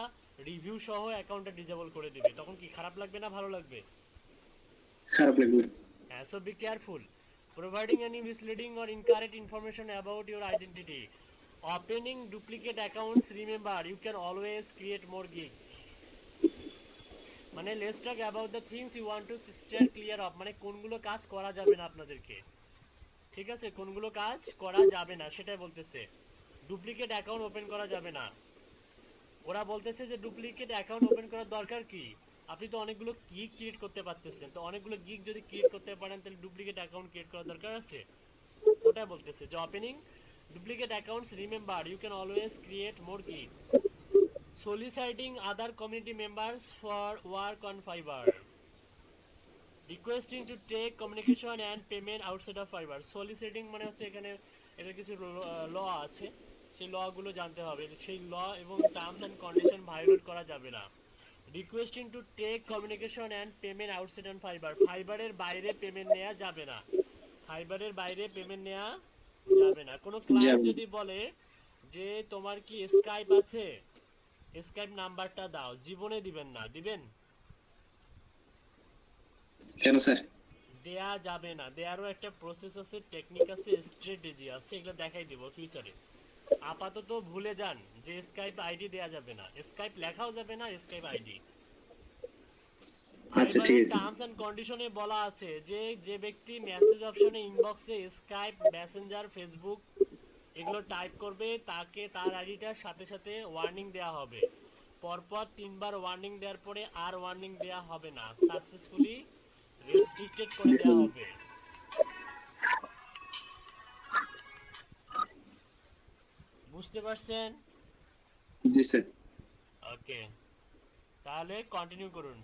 রিভিউ সহ অ্যাকাউন্টটা ডিসেবল করে দিবে। তখন কি খারাপ লাগবে না ভালো লাগবে? খারাপ লাগবে। হ্যাঁ, so be careful. Providing any misleading or incorrect information about your identity. Opening duplicate accounts, remember you can always create more gig. মানে let's talk about the things you want to steer clear of, মানে কোনগুলো কাজ করা যাবে না আপনাদেরকে, ঠিক আছে? কোনগুলো কাজ করা যাবে না সেটাই বলতেছে। ডুপ্লিকেট অ্যাকাউন্ট ওপেন করা যাবে না। ওরা বলতেছে যে ডুপ্লিকেট অ্যাকাউন্ট ওপেন করার দরকার কি, আপনি তো অনেকগুলো গিগ ক্রিয়েট করতে পারতেছেন, তো অনেকগুলো গিগ যদি ক্রিয়েট করতে পারেন তাহলে ডুপ্লিকেট অ্যাকাউন্ট ক্রিয়েট করার দরকার আছে? ওটাই বলতেছে যে opening duplicate accounts, remember you can always create more gig. Soliciting other community members for work on Fiverr. Requesting to take communication and payment outside of Fiverr. Soliciting মানে হচ্ছে এখানে এর কিছু ল আছে, সেই ল গুলো জানতে হবে, সেই ল এবং টার্মস এন্ড কন্ডিশন ভায়োলেট করা যাবে না। Requesting to take communication and payment outside on Fiverr. ফাইবারের বাইরে পেমেন্ট নেওয়া যাবে না, ফাইবারের বাইরে পেমেন্ট নেওয়া যাবে না। কোনো ক্লায়েন্ট যদি বলে যে তোমার কি স্কাইপ আছে, স্কাইপ নাম্বারটা দাও, জীবনে দিবেন না। দিবেন? কেন স্যার? দেয়া যাবে না। দেয়ারও একটা প্রসেস আছে, টেকনিক আছে, স্ট্র্যাটেজি আছে, এগুলো দেখাই দিব ফিউচারে। আপাতত ভুলে যান যে স্কাইপ আইডি দেয়া যাবে না, স্কাইপ লেখাও যাবে না, স্কাইপ আইডি। আচ্ছা ঠিক আছে। টার্মস এন্ড কন্ডিশনে বলা আছে যে যে ব্যক্তি মেসেজ অপশনে ইনবক্সে স্কাইপ, মেসেঞ্জার, ফেসবুক এগুলো টাইপ করবে তাকে তার আইডিটার সাথে সাথে ওয়ার্নিং দেয়া হবে। পরপর 3বার ওয়ার্নিং দেওয়ার পরে আর ওয়ার্নিং দেয়া হবে না, সাকসেসফুলি রেস্ট্রিক্টেড করে দেয়া হবে। বুঝতে পারছেন? জি স্যার। ওকে, তাহলে কন্টিনিউ করুন।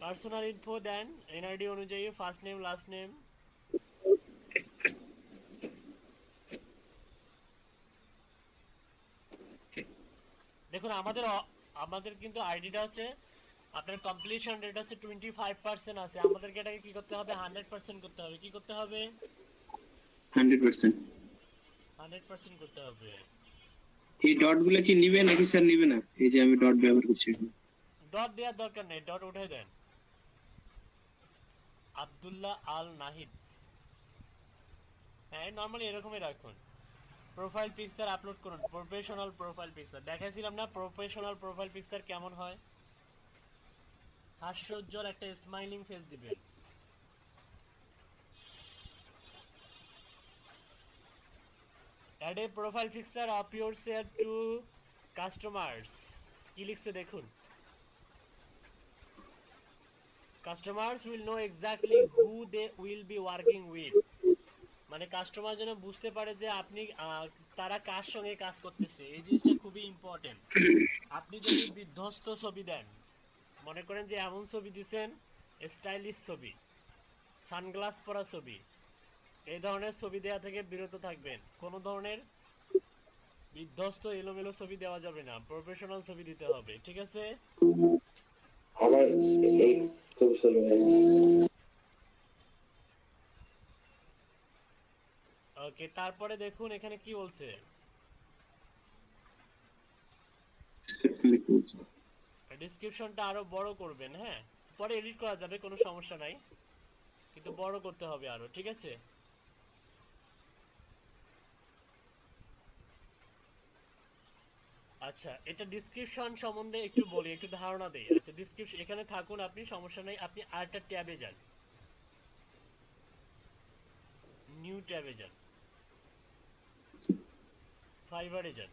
পার্সোনাল ইনফো দেন এনআইডি অনুযায়ী, ফার্স্ট নেম, লাস্ট নেম। দেখুন আমাদের কিন্তু আইডিটা হচ্ছে আপনার কমপ্লিশন রেট হচ্ছে 25% আছে, আমাদেরকে এটাকে কি করতে হবে, 100% করতে হবে। কি করতে হবে? 100% করতে হবে। এই ডট গুলো কি নিবে নাকি স্যার? নিবে না, এই যে আমি ডট ব্যবহার করছি। ডট দেওয়ার দরকার নেই, ডট উঠাই দেন। আব্দুল্লাহ আল নাহিদ, হ্যাঁ নরমালি এরকমই রাখুন। প্রোফাইল পিকচার আপলোড করুন, প্রফেশনাল প্রোফাইল পিকচার দেখাইছিলাম না, প্রফেশনাল প্রোফাইল পিকচার কেমন হয়, হাস্যোজ্জ্বল একটা স্মাইলিং ফেস দিবেন। Add a profile picture of yourself to customers. কি লিখছে দেখুন, customers will know exactly who they will be working with. মানে কাস্টমার যেন বুঝতে পারে যে আপনি তারা কার সঙ্গে কাজ করতেছে, এই জিনিসটা খুবই ইম্পর্টেন্ট। আপনি যদি বিধ্বস্ত ছবি দেন, মনে করেন যে এমন ছবি দিবেন স্টাইলিশ ছবি, সানগ্লাস পরা ছবি, এই ধরনের ছবি দেওয়া থেকে বিরত থাকবেন। কোনো ধরনের বিধ্বস্ত এলোমেলো ছবি দেওয়া যাবে না, প্রফেশনাল ছবি দিতে হবে, ঠিক আছে? আমার এই ছবি চলবে। ওকে, তারপরে দেখুন এখানে কি বলছে। ডেসক্রিপশনটা আরো বড় করবেন, হ্যাঁ পরে এডিট করা যাবে, কোনো সমস্যা নাই, কিন্তু বড় করতে হবে আরো, ঠিক আছে? আচ্ছা, এটা ডেসক্রিপশন সম্বন্ধে একটু বলি, একটু ধারণা দেই। আচ্ছা, ডেসক্রিপশন এখানে থাকুন আপনি, সমস্যা নাই, আপনি আরেকটা ট্যাবে যান, নিউ ট্যাবে যান, ফাইবারে যান।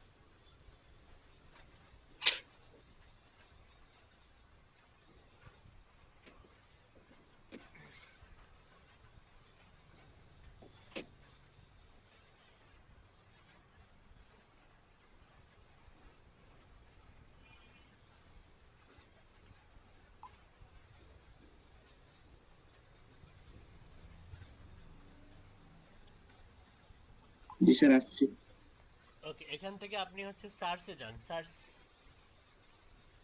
জি স্যার আসছি। ওকে, এখান থেকে আপনি হচ্ছে সার্চে যান, সার্চ,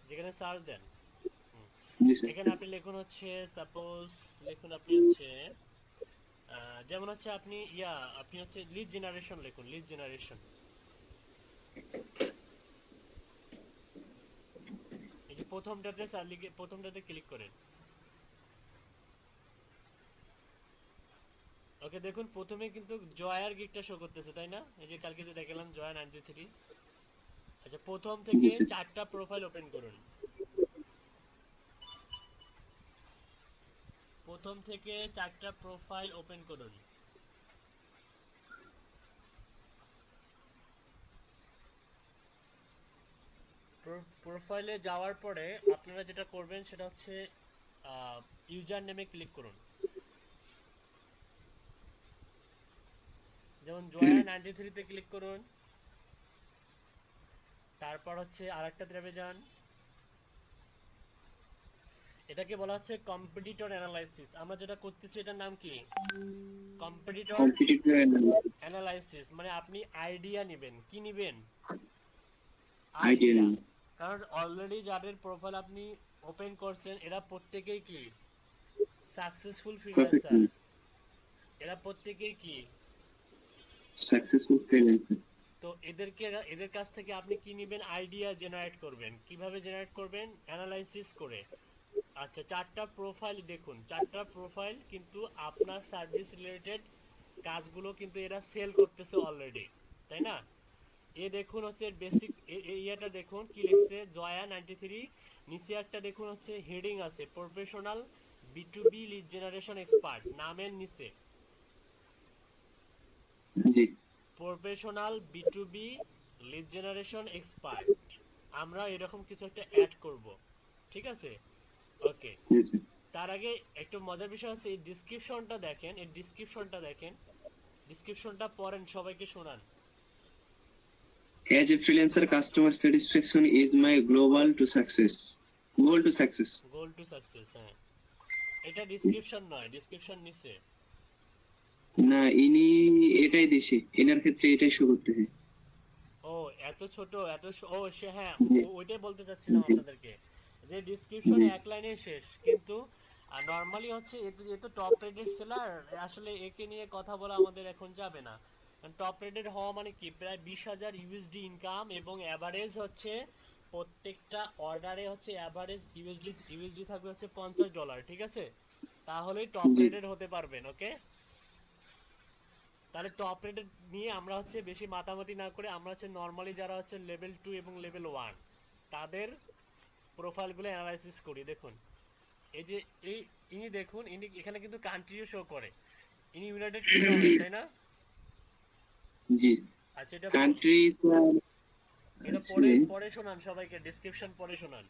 যেখানে সার্চ দেন জি স্যার। এখানে আপনি লিখুন হচ্ছে, সাপোজ লিখুন আপনি হচ্ছে যেমন হচ্ছে আপনি আপনি হচ্ছে লিড জেনারেশন লিখুন, লিড জেনারেশন। এই যে প্রথমটাতে ক্লিক করেন। ওকে, দেখুন প্রথমে কিন্তু জয়ার গিগটা শো করতেছে, তাই না? এই যে কালকে যে দেখালাম জয়া 93। আচ্ছা, প্রথম থেকে 4টা প্রোফাইল ওপেন করুন, প্রথম থেকে 4টা প্রোফাইল ওপেন করুন। প্রোফাইলে যাওয়ার পরে আপনারা যেটা করবেন সেটা হচ্ছে ইউজার নেমে ক্লিক করুন, যেমন জয়া 93 তে ক্লিক করুন। তারপর হচ্ছে আরেকটা ট্যাবে যান, এটাকে বলা হচ্ছে কম্পিটিটর অ্যানালাইসিস। আমরা যেটা করতেছি এটার নাম কি? Competitor analysis. মানে আপনি আইডিয়া নেবেন, কি নেবেন? আইডিয়া। কারণ অলরেডি যাদের প্রোফাইল আপনি ওপেন করছেন এরা প্রত্যেকেই কি সাকসেসফুল ফ্রিল্যান্সার, এরা প্রত্যেকেই কি সাকসেসফুল ফ্রিল্যান্সার। তো এদের কাছ থেকে আপনি কি নেবেন? আইডিয়া জেনারেট করবেন। কিভাবে জেনারেট করবেন? অ্যানালাইসিস করে। আচ্ছা, 4টা প্রোফাইল দেখুন, 4টা প্রোফাইল কিন্তু আপনার সার্ভিস রিলেটেড কাজগুলো কিন্তু এরা সেল করতেছে অলরেডি, তাই না? এ দেখুন হচ্ছে বেসিক ইয়াটা দেখুন কি লিখছে, জয়া 93। নিচে একটা দেখুন হচ্ছে হেডিং আছে, professional B2B lead generation expert, নামের নিচে জি, professional B2B lead generation expert. আমরা এরকম কিছু একটা অ্যাড করব, ঠিক আছে? ওকে, জি স্যার। তার আগে একটু মজার বিষয় আছে, এই ডেসক্রিপশনটা দেখেন, এই ডেসক্রিপশনটা দেখেন, ডেসক্রিপশনটা পড়েন, সবাইকে শোনান। As a freelancer, customer satisfaction is my goal to success. Goal to success, হ্যাঁ এটা ডেসক্রিপশন নয়, ডেসক্রিপশন নিচে। না, ইনি এটাই দিছে, এনার ক্ষেত্রে এটাই শো করতে হয়। ও এত ছোট, ও সে, হ্যাঁ ওইটাই বলতে চাচ্ছিলাম আপনাদেরকে, যে ডেসক্রিপশন এক লাইনে শেষ, কিন্তু নরমালি হচ্ছে এ তো টপ রেটেড সেলার, আসলে একে নিয়ে কথা বলা আমাদের এখন যাবে না। টপ রেটেড হওয়া মানে কি, প্রায় 20,000 USD ইনকাম, এবং এভারেজ হচ্ছে প্রত্যেকটা অর্ডারে হচ্ছে এভারেজ ইউএসডি থাকবে হচ্ছে $50, ঠিক আছে? তাহলেই টপ রেটেড হতে পারবেন। ওকে, তাহলে টপ রেটেড নিয়ে আমরা হচ্ছে বেশি মাতামাতি না করে আমরা হচ্ছে নরমালি যারা হচ্ছে লেভেল 2 এবং লেভেল 1 তাদের প্রোফাইলগুলো অ্যানালাইসিস করি। দেখুন এই যে ইনি দেখুন, ইনি এখানে কিন্তু কান্ট্রিও শো করে, ইনি ইউনাইটেড কিংডম, তাই না? জি, আচ্ছা, এটা কান্ট্রি পড়ে শোনান সবাইকে, ডেসক্রিপশন পড়ে শোনান।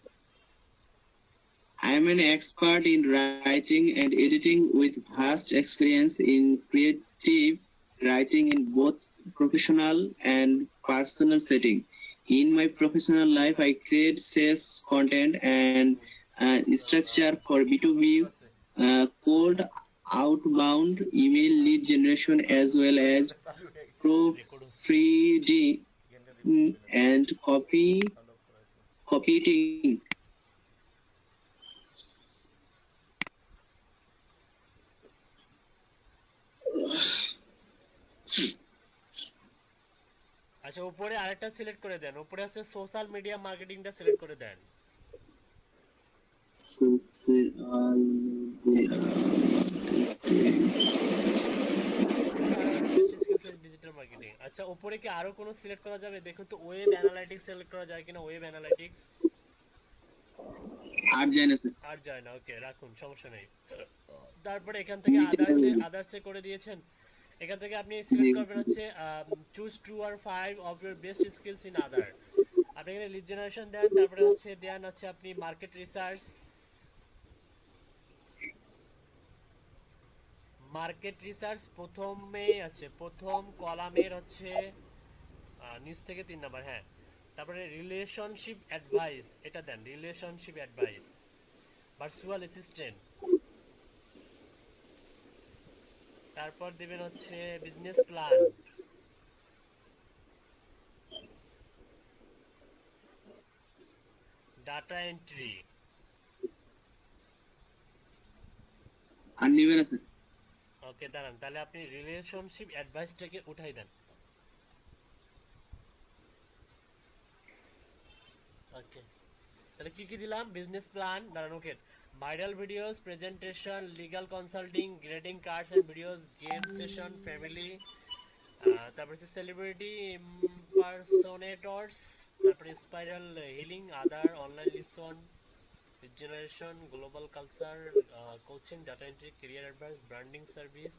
I am an expert in writing and editing with vast experience in creative writing in both professional and personal setting. In my professional life, I create sales content and structure for B2B cold outbound email lead generation as well as proofreading and copying. আচ্ছা উপরে আরেকটা select করে দেন, উপরে হচ্ছে social media মার্কেটিংটা select করে দেন। Social media. Digital marketing. আচ্ছা উপরে কি আরো কোনো সিলেক্ট করা যাবে? দেখুন তো ওয়েব অ্যানালাইটিক্স সিলেক্ট করা যায় কিনা। ওয়েব অ্যানালাইটিক্স আর যায় না স্যার। আর যায় না, ওকে রাখুন, সমস্যা নেই। তারপরে এখান থেকে আদার্সে করে দিয়েছেন। এখান থেকে আপনি সিলেক্ট করবেন হচ্ছে choose 2 or 5 of your best skills in other. আপনি এখানে লিড জেনারেশন দেন, তারপরে হচ্ছে দেন হচ্ছে আপনি মার্কেট রিসার্চ, প্রথমে আছে প্রথম কলামের হচ্ছে নিচ থেকে 3 নাম্বার, হ্যাঁ। তারপরে রিলেশনশিপ অ্যাডভাইস এটা দেন, রিলেশনশিপ অ্যাডভাইস, ভার্চুয়াল অ্যাসিস্ট্যান্ট। তারপর দিবেন হচ্ছে বিজনেস প্ল্যান, ডাটা এন্ট্রি। আর নিবে না স্যার। ওকে দাঁড়ান, তাহলে আপনি রিলেশনশিপ অ্যাডভাইসটাকে উঠাই দেন। ওকে তাহলে কি কি দিলাম? বিজনেস প্ল্যান, দাঁড়ান, okay, viral videos, presentation, legal consulting, grading cards and videos, game session, family, তারপর হচ্ছে সেলিব্রিটি ইমপারসোনেটরস, তারপরে spiral healing, other, online lesson, generation, global culture, coaching, data entry, career advice, branding service,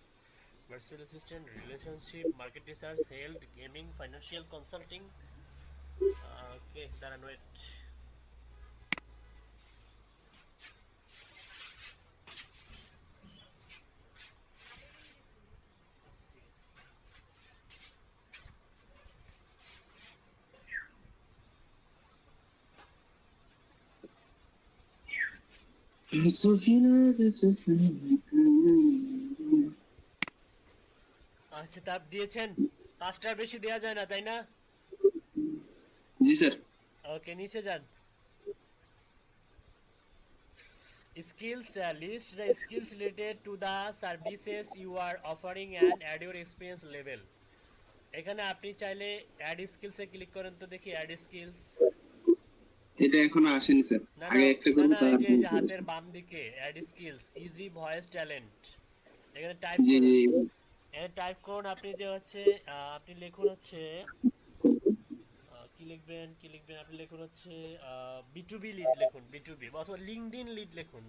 virtual assistant, relationship, market research, health, gaming, financial consulting. Okay দাঁড়ান, wait. আচ্ছা তাপ দিয়েছেন, 5টার বেশি দেয়া যায় না তাই না? জি স্যার। ওকে নিচে যান, skills, list the skills related to the services you are offering and add your experience level। এখানে আপনি চাইলে অ্যাড স্কিলস এ ক্লিক করেন তো দেখি, অ্যাড স্কিলস। এটা এখনো আসেনি স্যার, আগে একটা করব না, তারপর। এই যে হাতের বাম দিকে add skills, easy voice talent, এখানে টাইপ জি করুন। জি। এখানে টাইপ করুন, আপনি যে হচ্ছে আপনি লিখুন হচ্ছে কি লিখবেন আপনি লিখুন হচ্ছে B2B লিড লিখুন, B2B অথবা লিংকডইন লিড লিখুন,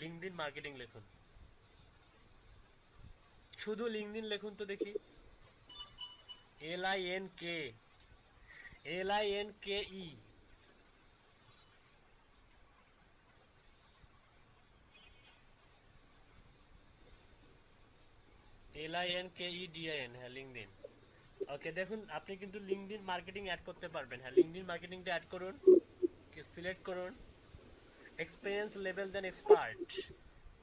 লিংকডইন মার্কেটিং লিখুন, শুধু লিংকডইন লিখুন তো দেখি, LINKE। LINKEDIN, হ্যাঁ লিংকডইন। ওকে দেখুন আপনি কিন্তু লিংকডইন মার্কেটিং অ্যাড করতে পারবেন। হ্যাঁ লিংকডইন মার্কেটিংটা অ্যাড করুন, সিলেক্ট করুন, এক্সপেরিয়েন্স লেভেল দেন এক্সপার্ট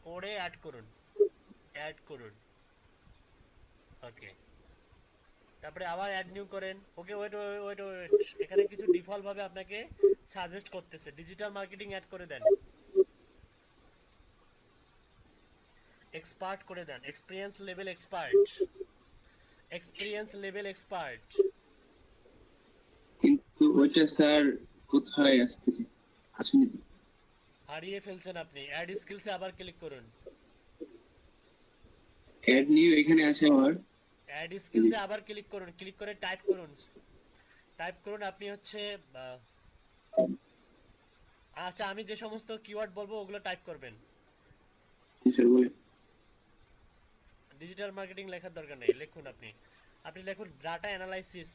করে অ্যাড করুন। ওকে তারপরে আবার অ্যাড নিউ করেন। ওকে ওয়েট, এখানে কিছু ডিফল্ট ভাবে আপনাকে সাজেস্ট করতেছে, ডিজিটাল মার্কেটিং অ্যাড করে দেন, এক্সপার্ট করে দেন, এক্সপেরিয়েন্স লেভেল এক্সপার্ট। কিন্তু ওইটা স্যার কোথায় আসছে? আসেনি তো। হারিয়ে ফেলছেন আপনি। অ্যাড স্কিলসে আবার ক্লিক করুন, অ্যাড নিউ এখানে আছে আমার। অ্যাড স্কিলসে আবার ক্লিক করুন, ক্লিক করে টাইপ করুন আপনি হচ্ছে আচ্ছা আমি যে সমস্ত কিওয়ার্ড বলবো ওগুলো টাইপ করবেন। জি স্যার বলেন। ডিজিটাল মার্কেটিং লেখার দরকার নেই, লিখুন আপনি লিখুন ডাটা অ্যানালাইসিস,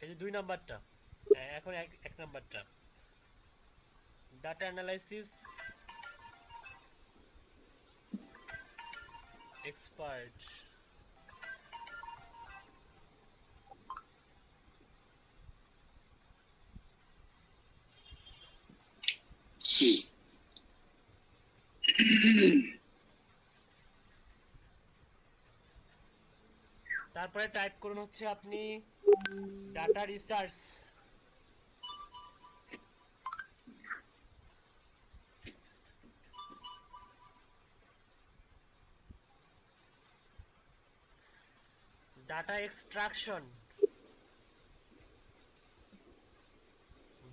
এই যে 2 নাম্বারটা, এখন 1 নাম্বারটা, ডাটা অ্যানালাইসিস এক্সপার্ট। তারপরে টাইপ করুন হচ্ছে আপনি data research. Data extraction,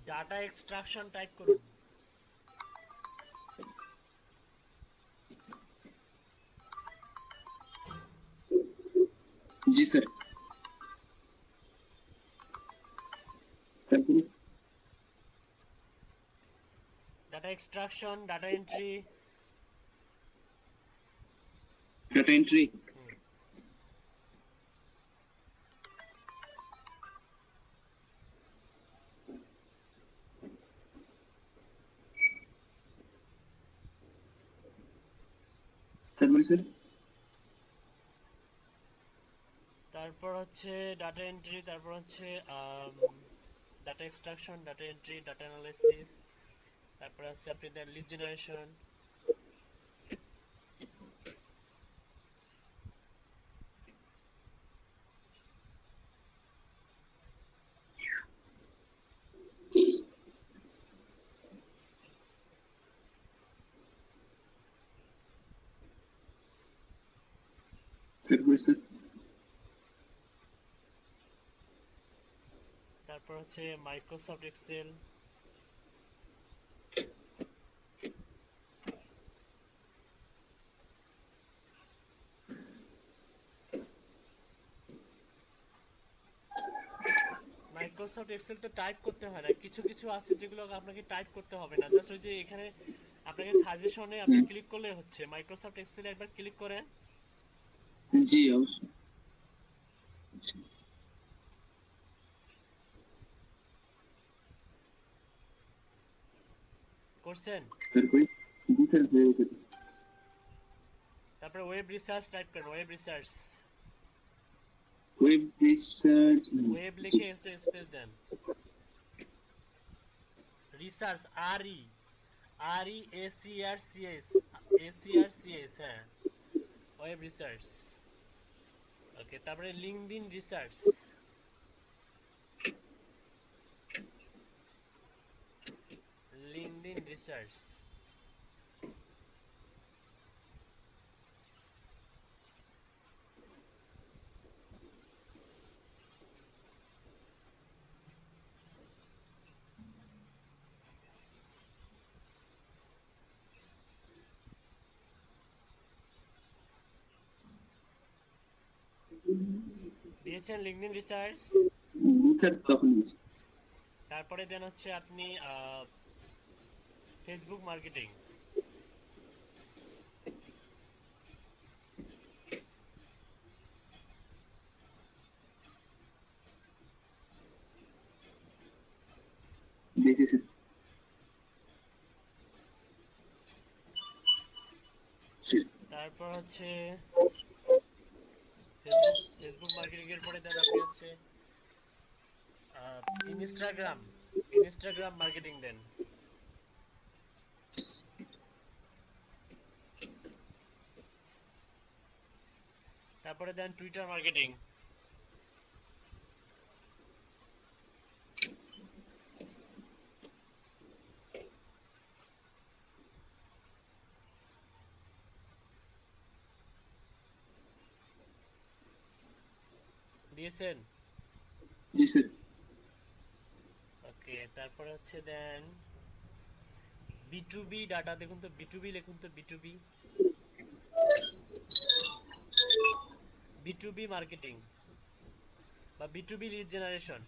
data extraction type করুন। जी सर। তারপরে data extraction, data entry, data entry. তারপরে স্যার তারপর হচ্ছে ডাটা এন্ট্রি, তারপর হচ্ছে data extraction, data entry, data analysis, তারপর হচ্ছে আপনাদের লিড জেনারেশন। তারপরে স্যার তারপর হচ্ছে মাইক্রোসফট এক্সেল, মাইক্রোসফট এক্সেল তো টাইপ করতে হয় না, কিছু কিছু আছে যেগুলো আপনাকে টাইপ করতে হবে না, জাস্ট ওই যে এখানে আপনাকে সাজেশনে আপনি ক্লিক করলে হচ্ছে। মাইক্রোসফট এক্সেলে একবার ক্লিক করেন। জি অবশ্যই। করছেন? তারপরে জি স্যার হয়ে গেছে। তারপরে ওয়েব রিসার্চ টাইপ করেন, web research. Web research. Web লিখে স্পেস দেন, research, R E A C R C S, হ্যাঁ, ওয়েব রিসার্চ। ওকে, তারপরে লিঙ্কডইন রিসার্চ, লিঙ্কডইন রিসার্চ। দিয়েছেন লিঙ্কডইন রিসার্চ? স্যার তখন দিয়েছি। তারপরে দেন হচ্ছে আপনি ফেসবুক মার্কেটিং। দিয়েছি স্যার। তারপর হচ্ছে ফেসবুক মার্কেটিং এর পরে দেন আপনি হচ্ছে ইনস্টাগ্রাম মার্কেটিং দেন। তারপরে দেন টুইটার মার্কেটিং। দিয়েছেন? জি স্যার। ওকে, তারপরে হচ্ছে দেন B2B ডাটা, দেখুন তো B2B লিখুন তো, B2B মার্কেটিং বা B2B লিড জেনারেশন।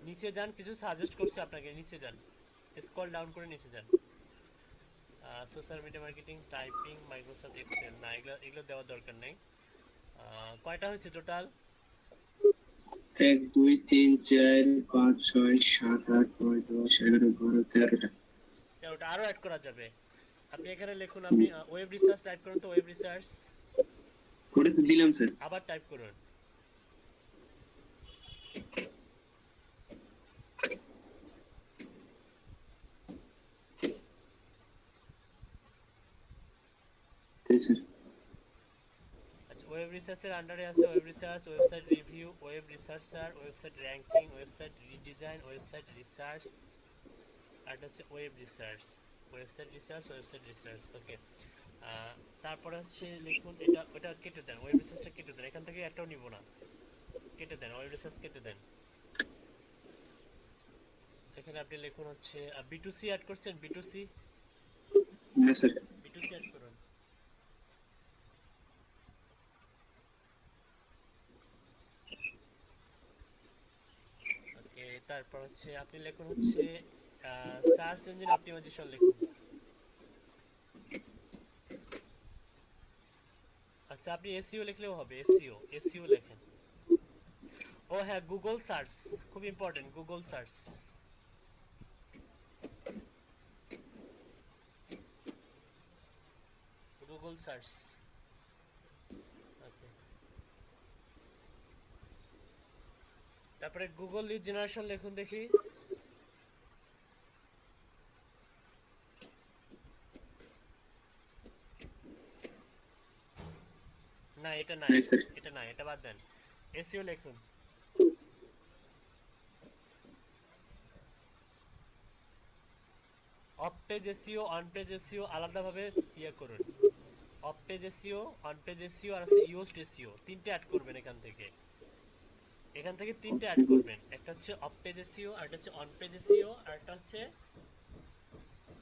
নিচে যান, কিছু সাজেস্ট করছে আপনাকে, নিচে যান, স্ক্রল ডাউন করে নিচে যান। Social media marketing, typing, Microsoft Excel, না এগুলো দেওয়ার দরকার নেই। কয়টা হয়েছে টোটাল? 1 2 3 4 5 6 7 8 9 10 11 12 13টা। ওটা আরো অ্যাড করা যাবে। আপনি এখানে লিখুন, আপনি ওয়েব রিসার্চ টাইপ করুন তো, ওয়েব রিসার্চ। করে তো দিলাম স্যার। আবার টাইপ করুন। স্যার। আচ্ছা, ওয়েব রিসার্চের আন্ডারে আছে web research, website review, web researcher, website ranking, website redesign, website research, আর এটা হচ্ছে web research, website research. Okay, তারপরে হচ্ছে লিখুন এটা, ওটা কেটে দেন, ওয়েব রিসার্চটা কেটে দেন, এখান থেকে একটাও নিব না, কেটে দেন, ওয়েব রিসার্চ কেটে দেন। এখানে আপনি লিখুন হচ্ছে B2C অ্যাড করছেন, B2C হ্যাঁ স্যার। অ্যাড করুন। ওকে, তারপর হচ্ছে আপনি লিখুন হচ্ছে সার্চ ইঞ্জিন অপটিমাইজেশন লিখুন। আচ্ছা, আপনি এসইও লিখলেও হবে, এসইও লেখেন। ও হ্যাঁ, গুগল সার্চ খুব important, Google search. Google search. Okay, তারপরে গুগল লিড জেনারেশন লিখুন দেখি। না, এটা নাই, Yes, sir. এটা নাই, এটা বাদ দেন। এসইও লিখুন। Off page SEO, on page SEO আলাদাভাবে ইয়ে করুন। Off page SEO, on page SEO আর হচ্ছে ইউজড এসইও, তিনটে অ্যাড করবেন এখান থেকে। এখান থেকে তিনটে অ্যাড করবেন, একটা হচ্ছে অফ পেজ এসইও, আর একটা হচ্ছে অন পেজ এসইও, আর একটা হচ্ছে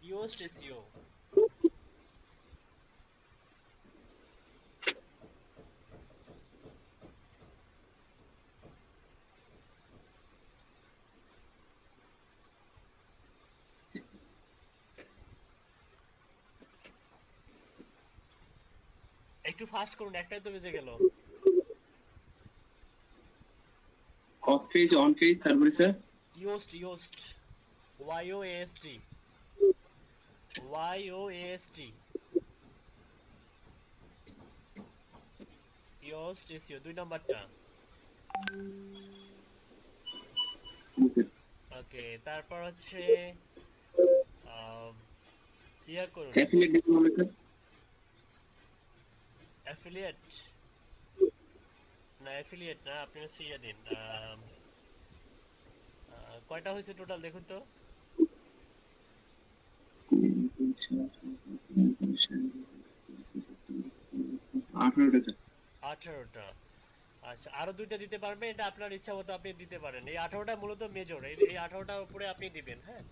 ইউজড এসইও। একটু ফাস্ট করুন, একটাই তো বেজে গেল। অফ পেজ, অন পেজ, তারপরে sir used, YOAST, used SEO 2 নাম্বারটা। ওকে, তারপর হচ্ছে ইয়া করুন, অ্যাফিলিয়েট দিতে হবে স্যার। অ্যাফিলিয়েট না, আপনি হচ্ছে ইয়া দিন। কয়টা হয়েছে টোটাল দেখুন তো। 18টা স্যার। 18টা। আচ্ছা, আরো দুইটা দিতে পারবেন, এটা আপনার ইচ্ছা মতো আপনি দিতে পারেন। এই 18টা মূলত মেজর, এই 18টার উপরে আপনি দিবেন। হ্যাঁ,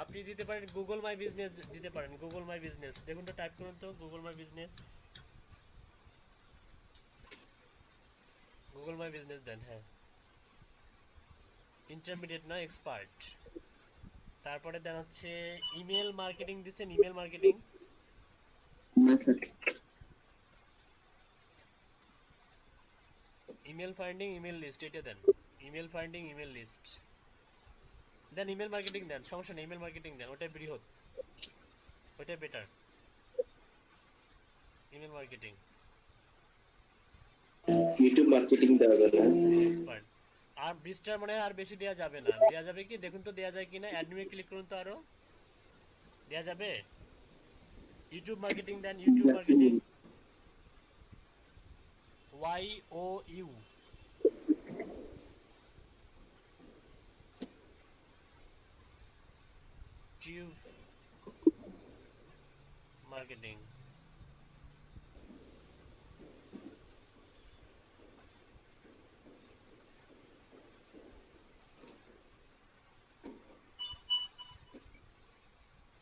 আপনি দিতে পারেন গুগল মাই বিজনেস দিতে পারেন, গুগল মাই বিজনেস দেখুন তো, টাইপ করুন তো Google my business, Google my business দেন। হ্যাঁ, ইন্টারমিডিয়েট না, এক্সপার্ট। তারপরে দেন হচ্ছে ইমেল মার্কেটিং দিছেন, ইমেল মার্কেটিং। না স্যার। ইমেল ফাইন্ডিং, ইমেল লিস্ট, এটা দেন। ইমেল ফাইন্ডিং, ইমেল লিস্ট দেন, ইমেল মার্কেটিং দেন, সমস্যা নেই, ইমেল মার্কেটিং দেন, ওটাই বৃহৎ, ওটাই better. Email marketing YouTube marketing দেওয়া যাবে না। এক্সপার্ট। আর 20টার মানে আর বেশি দেয়া যাবে না। দেয়া যাবে কি দেখুন তো, দেয়া যায় কিনা। অ্যাডমিনে ক্লিক করুন তো, আরো দেয়া যাবে। ইউটিউব মার্কেটিং দেন, YouTube marketing, YOU, tube marketing.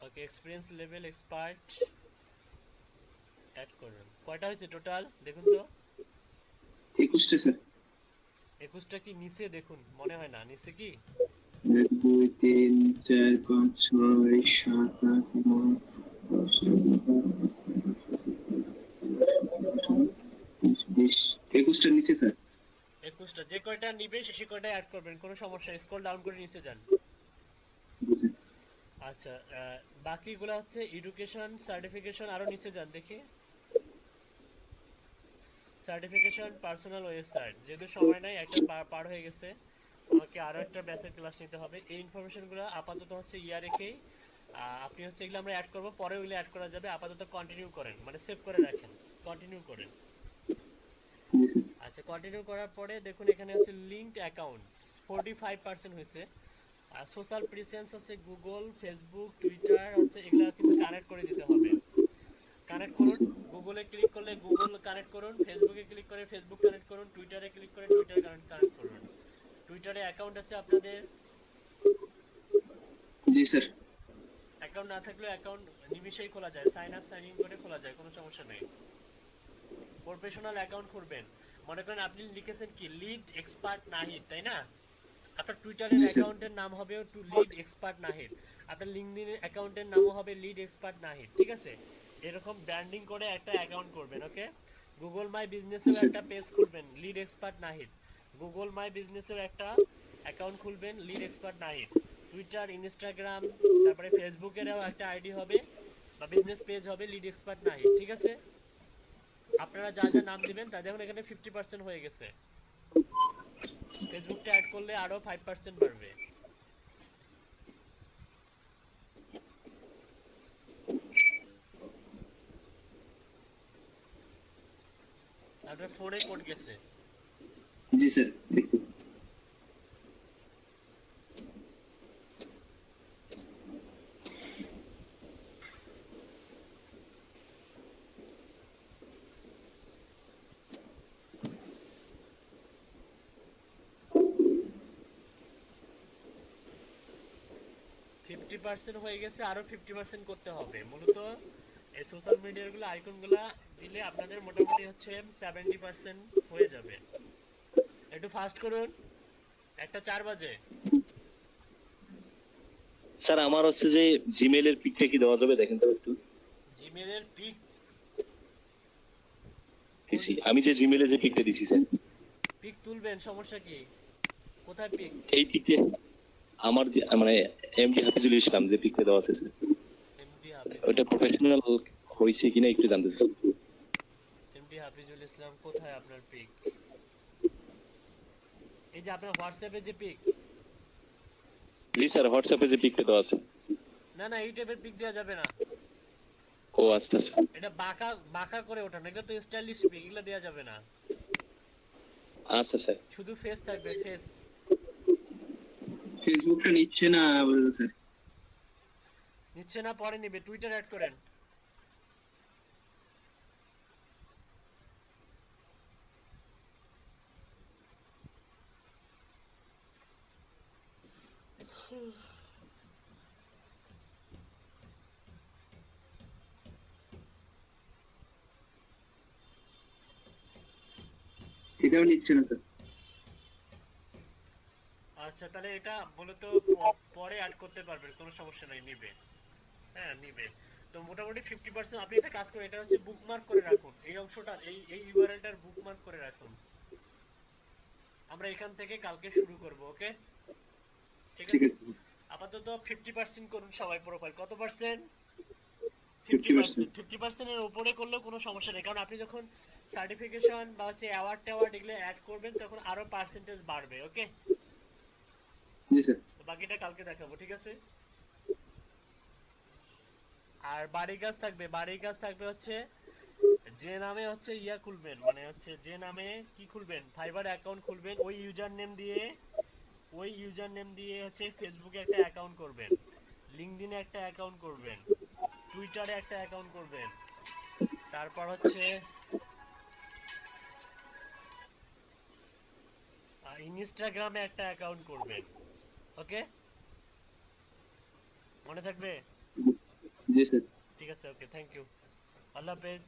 Okay, experience level expert add করুন। কয়টা হয়েছে টোটাল দেখুন তো। 21টা স্যার। 21টা কি নিচে দেখুন, মনে হয় না নিচে কি। 1 2 3 4 5 6 7 8 9 10 20 21টার নিচে স্যার। 21টা যে কয়টা নিবে সে কয়টা অ্যাড করবেন, কোনো সমস্যা। স্ক্রল ডাউন করে নিচে যান। বুঝছেন? আচ্ছা, বাকিগুলো হচ্ছে এডুকেশন, সার্টিফিকেশন, আরো নিচে যান দেখি। Certification, personal website. যেহেতু সময় নাই, একটা পার হয়ে গেছে, আমাকে আরো একটা ব্যাচের ক্লাস নিতে হবে। এই ইনফরমেশনগুলো আপাতত হচ্ছে ইয়া রেখেই আপনি হচ্ছে এগুলো আমরা অ্যাড করব, পরে ওইগুলো অ্যাড করা যাবে। আপাতত কন্টিনিউ করেন, মানে সেভ করে রাখেন, কন্টিনিউ করেন। জি স্যার। আচ্ছা, কন্টিনিউ করার পরে দেখুন এখানে হচ্ছে লিঙ্কড অ্যাকাউন্ট 45% হয়েছে। আর সোশ্যাল প্রেসেন্স হচ্ছে গুগল, ফেসবুক, টুইটার হচ্ছে এগুলা কিন্তু কানেক্ট করে দিতে হবে। কানেক্ট করুন, গুগলে ক্লিক করলে গুগল কানেক্ট করুন, ফেসবুকে ক্লিক করে ফেসবুক কানেক্ট করুন, টুইটারে ক্লিক করে টুইটার কানেক্ট করুন। টুইটারে অ্যাকাউন্ট আছে আপনাদের? জি স্যার। অ্যাকাউন্ট না থাকলেও অ্যাকাউন্ট নিমিশেই খোলা যায়, সাইন আপ সাইন ইন করে খোলা যায়, কোনো সমস্যা নেই। প্রফেশনাল অ্যাকাউন্ট করবেন। মনে করেন আপনি লিখেছেন কি লিড এক্সপার্ট নাহিদ, তাই না? আপনার টুইটারের অ্যাকাউন্টের নাম হবে টু লিড এক্সপার্ট নাহিদ, আপনার লিংকডইনের অ্যাকাউন্টের নামও হবে লিড এক্সপার্ট নাহিদ, ঠিক আছে? এরকম ব্র্যান্ডিং করে একটা অ্যাকাউন্ট করবেন, ওকে? গুগল মাই বিজনেসের একটা পেজ খুলবেন লিড এক্সপার্ট নাহিদ, গুগল মাই বিজনেসের একটা অ্যাকাউন্ট খুলবেন lead expert Nahid, Twitter, Instagram, তারপরে ফেসবুকেরও একটা আইডি হবে বা বিজনেস পেজ হবে লিড এক্সপার্ট নাহিদ, ঠিক আছে? আপনারা যা যা নাম দিবেন তা দেখুন এখানে 50% হয়ে গেছে। ফেসবুকটা অ্যাড করলে আরো 5% বাড়বে। আপনার ফোনে কোড গেছে? জি স্যার। 50% হয়ে গেছে, আরো 50% করতে হবে। মূলত এই সোশ্যাল মিডিয়ার গুলো আইকনগুলো দিলে আপনাদের মোটামুটি হচ্ছে 70% হয়ে যাবে। একটু ফাস্ট করুন, 1:04 বাজে। স্যার আমার হচ্ছে যে জিমেইলের পিকটা কি দেওয়া যাবে দেখেন তো একটু। জিমেইলের পিক দিছি আমি যে জিমেইলে যে পিকটা দিছি স্যার। পিক তুলবেন, সমস্যা কি? কোথায় পিক? এই পিকে আমার যে মানে এমডি হাফিজুল ইসলাম যে পিকটা দেওয়া আছে স্যার, এমডি হাফিজ, ওটা প্রফেশনাল হইছে কিনা একটু জানতে চাই। এমডি হাফিজুল ইসলাম কোথায় আপনার পিক? এই যে আপনার হোয়াটসঅ্যাপে যে পিক? জি স্যার, হোয়াটসঅ্যাপে যে পিকটা দেওয়া আছে। না না, এই টাইপের পিক দেওয়া যাবে না। ও আচ্ছা স্যার। এটা বাঁকা বাঁকা করে ওঠানো, এটা তো স্টাইলিশ পিক, এগুলো দেওয়া যাবে না। আচ্ছা স্যার। শুধু ফেস থাকবে, ফেস। ফেসবুকটা নিচ্ছে না বলতে স্যার। নিচ্ছে না, পরে নিবে। টুইটার অ্যাড করেন। এটাও নিচ্ছে না স্যার। আচ্ছা, তাহলে এটা মূলত পরে অ্যাড করতে পারবেন, কোনো সমস্যা নাই, নিবে। হ্যাঁ নিবে। তো মোটামুটি 50% আপনি একটা কাজ করুন, এটা হচ্ছে বুকমার্ক করে রাখুন, এই অংশটা, এই ইউআরএলটার বুকমার্ক করে রাখুন। আমরা এখান থেকে কালকে শুরু করব, ওকে? ঠিক আছে। আপাতত 50% করুন সবাই প্রোফাইল। কত পার্সেন্ট? 50%। 50% এর উপরে করলেও কোনো সমস্যা নেই, কারণ আপনি যখন সার্টিফিকেশন বা হচ্ছে অ্যাওয়ার্ড টাওয়ার্ড এগুলো অ্যাড করবেন তখন আরো পার্সেন্টেজ বাড়বে, ওকে? জি স্যার। বাকিটা কালকে দেখাবো, ঠিক আছে? আর বাড়ির কাজ থাকবে, বাড়ির কাজ থাকবে হচ্ছে যে নামে হচ্ছে ইয়া খুলবেন, মানে হচ্ছে যে নামে কি খুলবেন, ফাইবার অ্যাকাউন্ট খুলবেন, ওই ইউজার নেম দিয়ে হচ্ছে ফেসবুকে একটা অ্যাকাউন্ট করবেন, লিংকডইনে একটা অ্যাকাউন্ট করবেন, টুইটারে একটা অ্যাকাউন্ট করবেন, তারপর হচ্ছে ইনস্টাগ্রামে একটা অ্যাকাউন্ট করবেন, ওকে? মনে থাকবে? জি স্যার। ঠিক আছে, ওকে, থ্যাংক ইউ, আল্লাহ হাফেজ।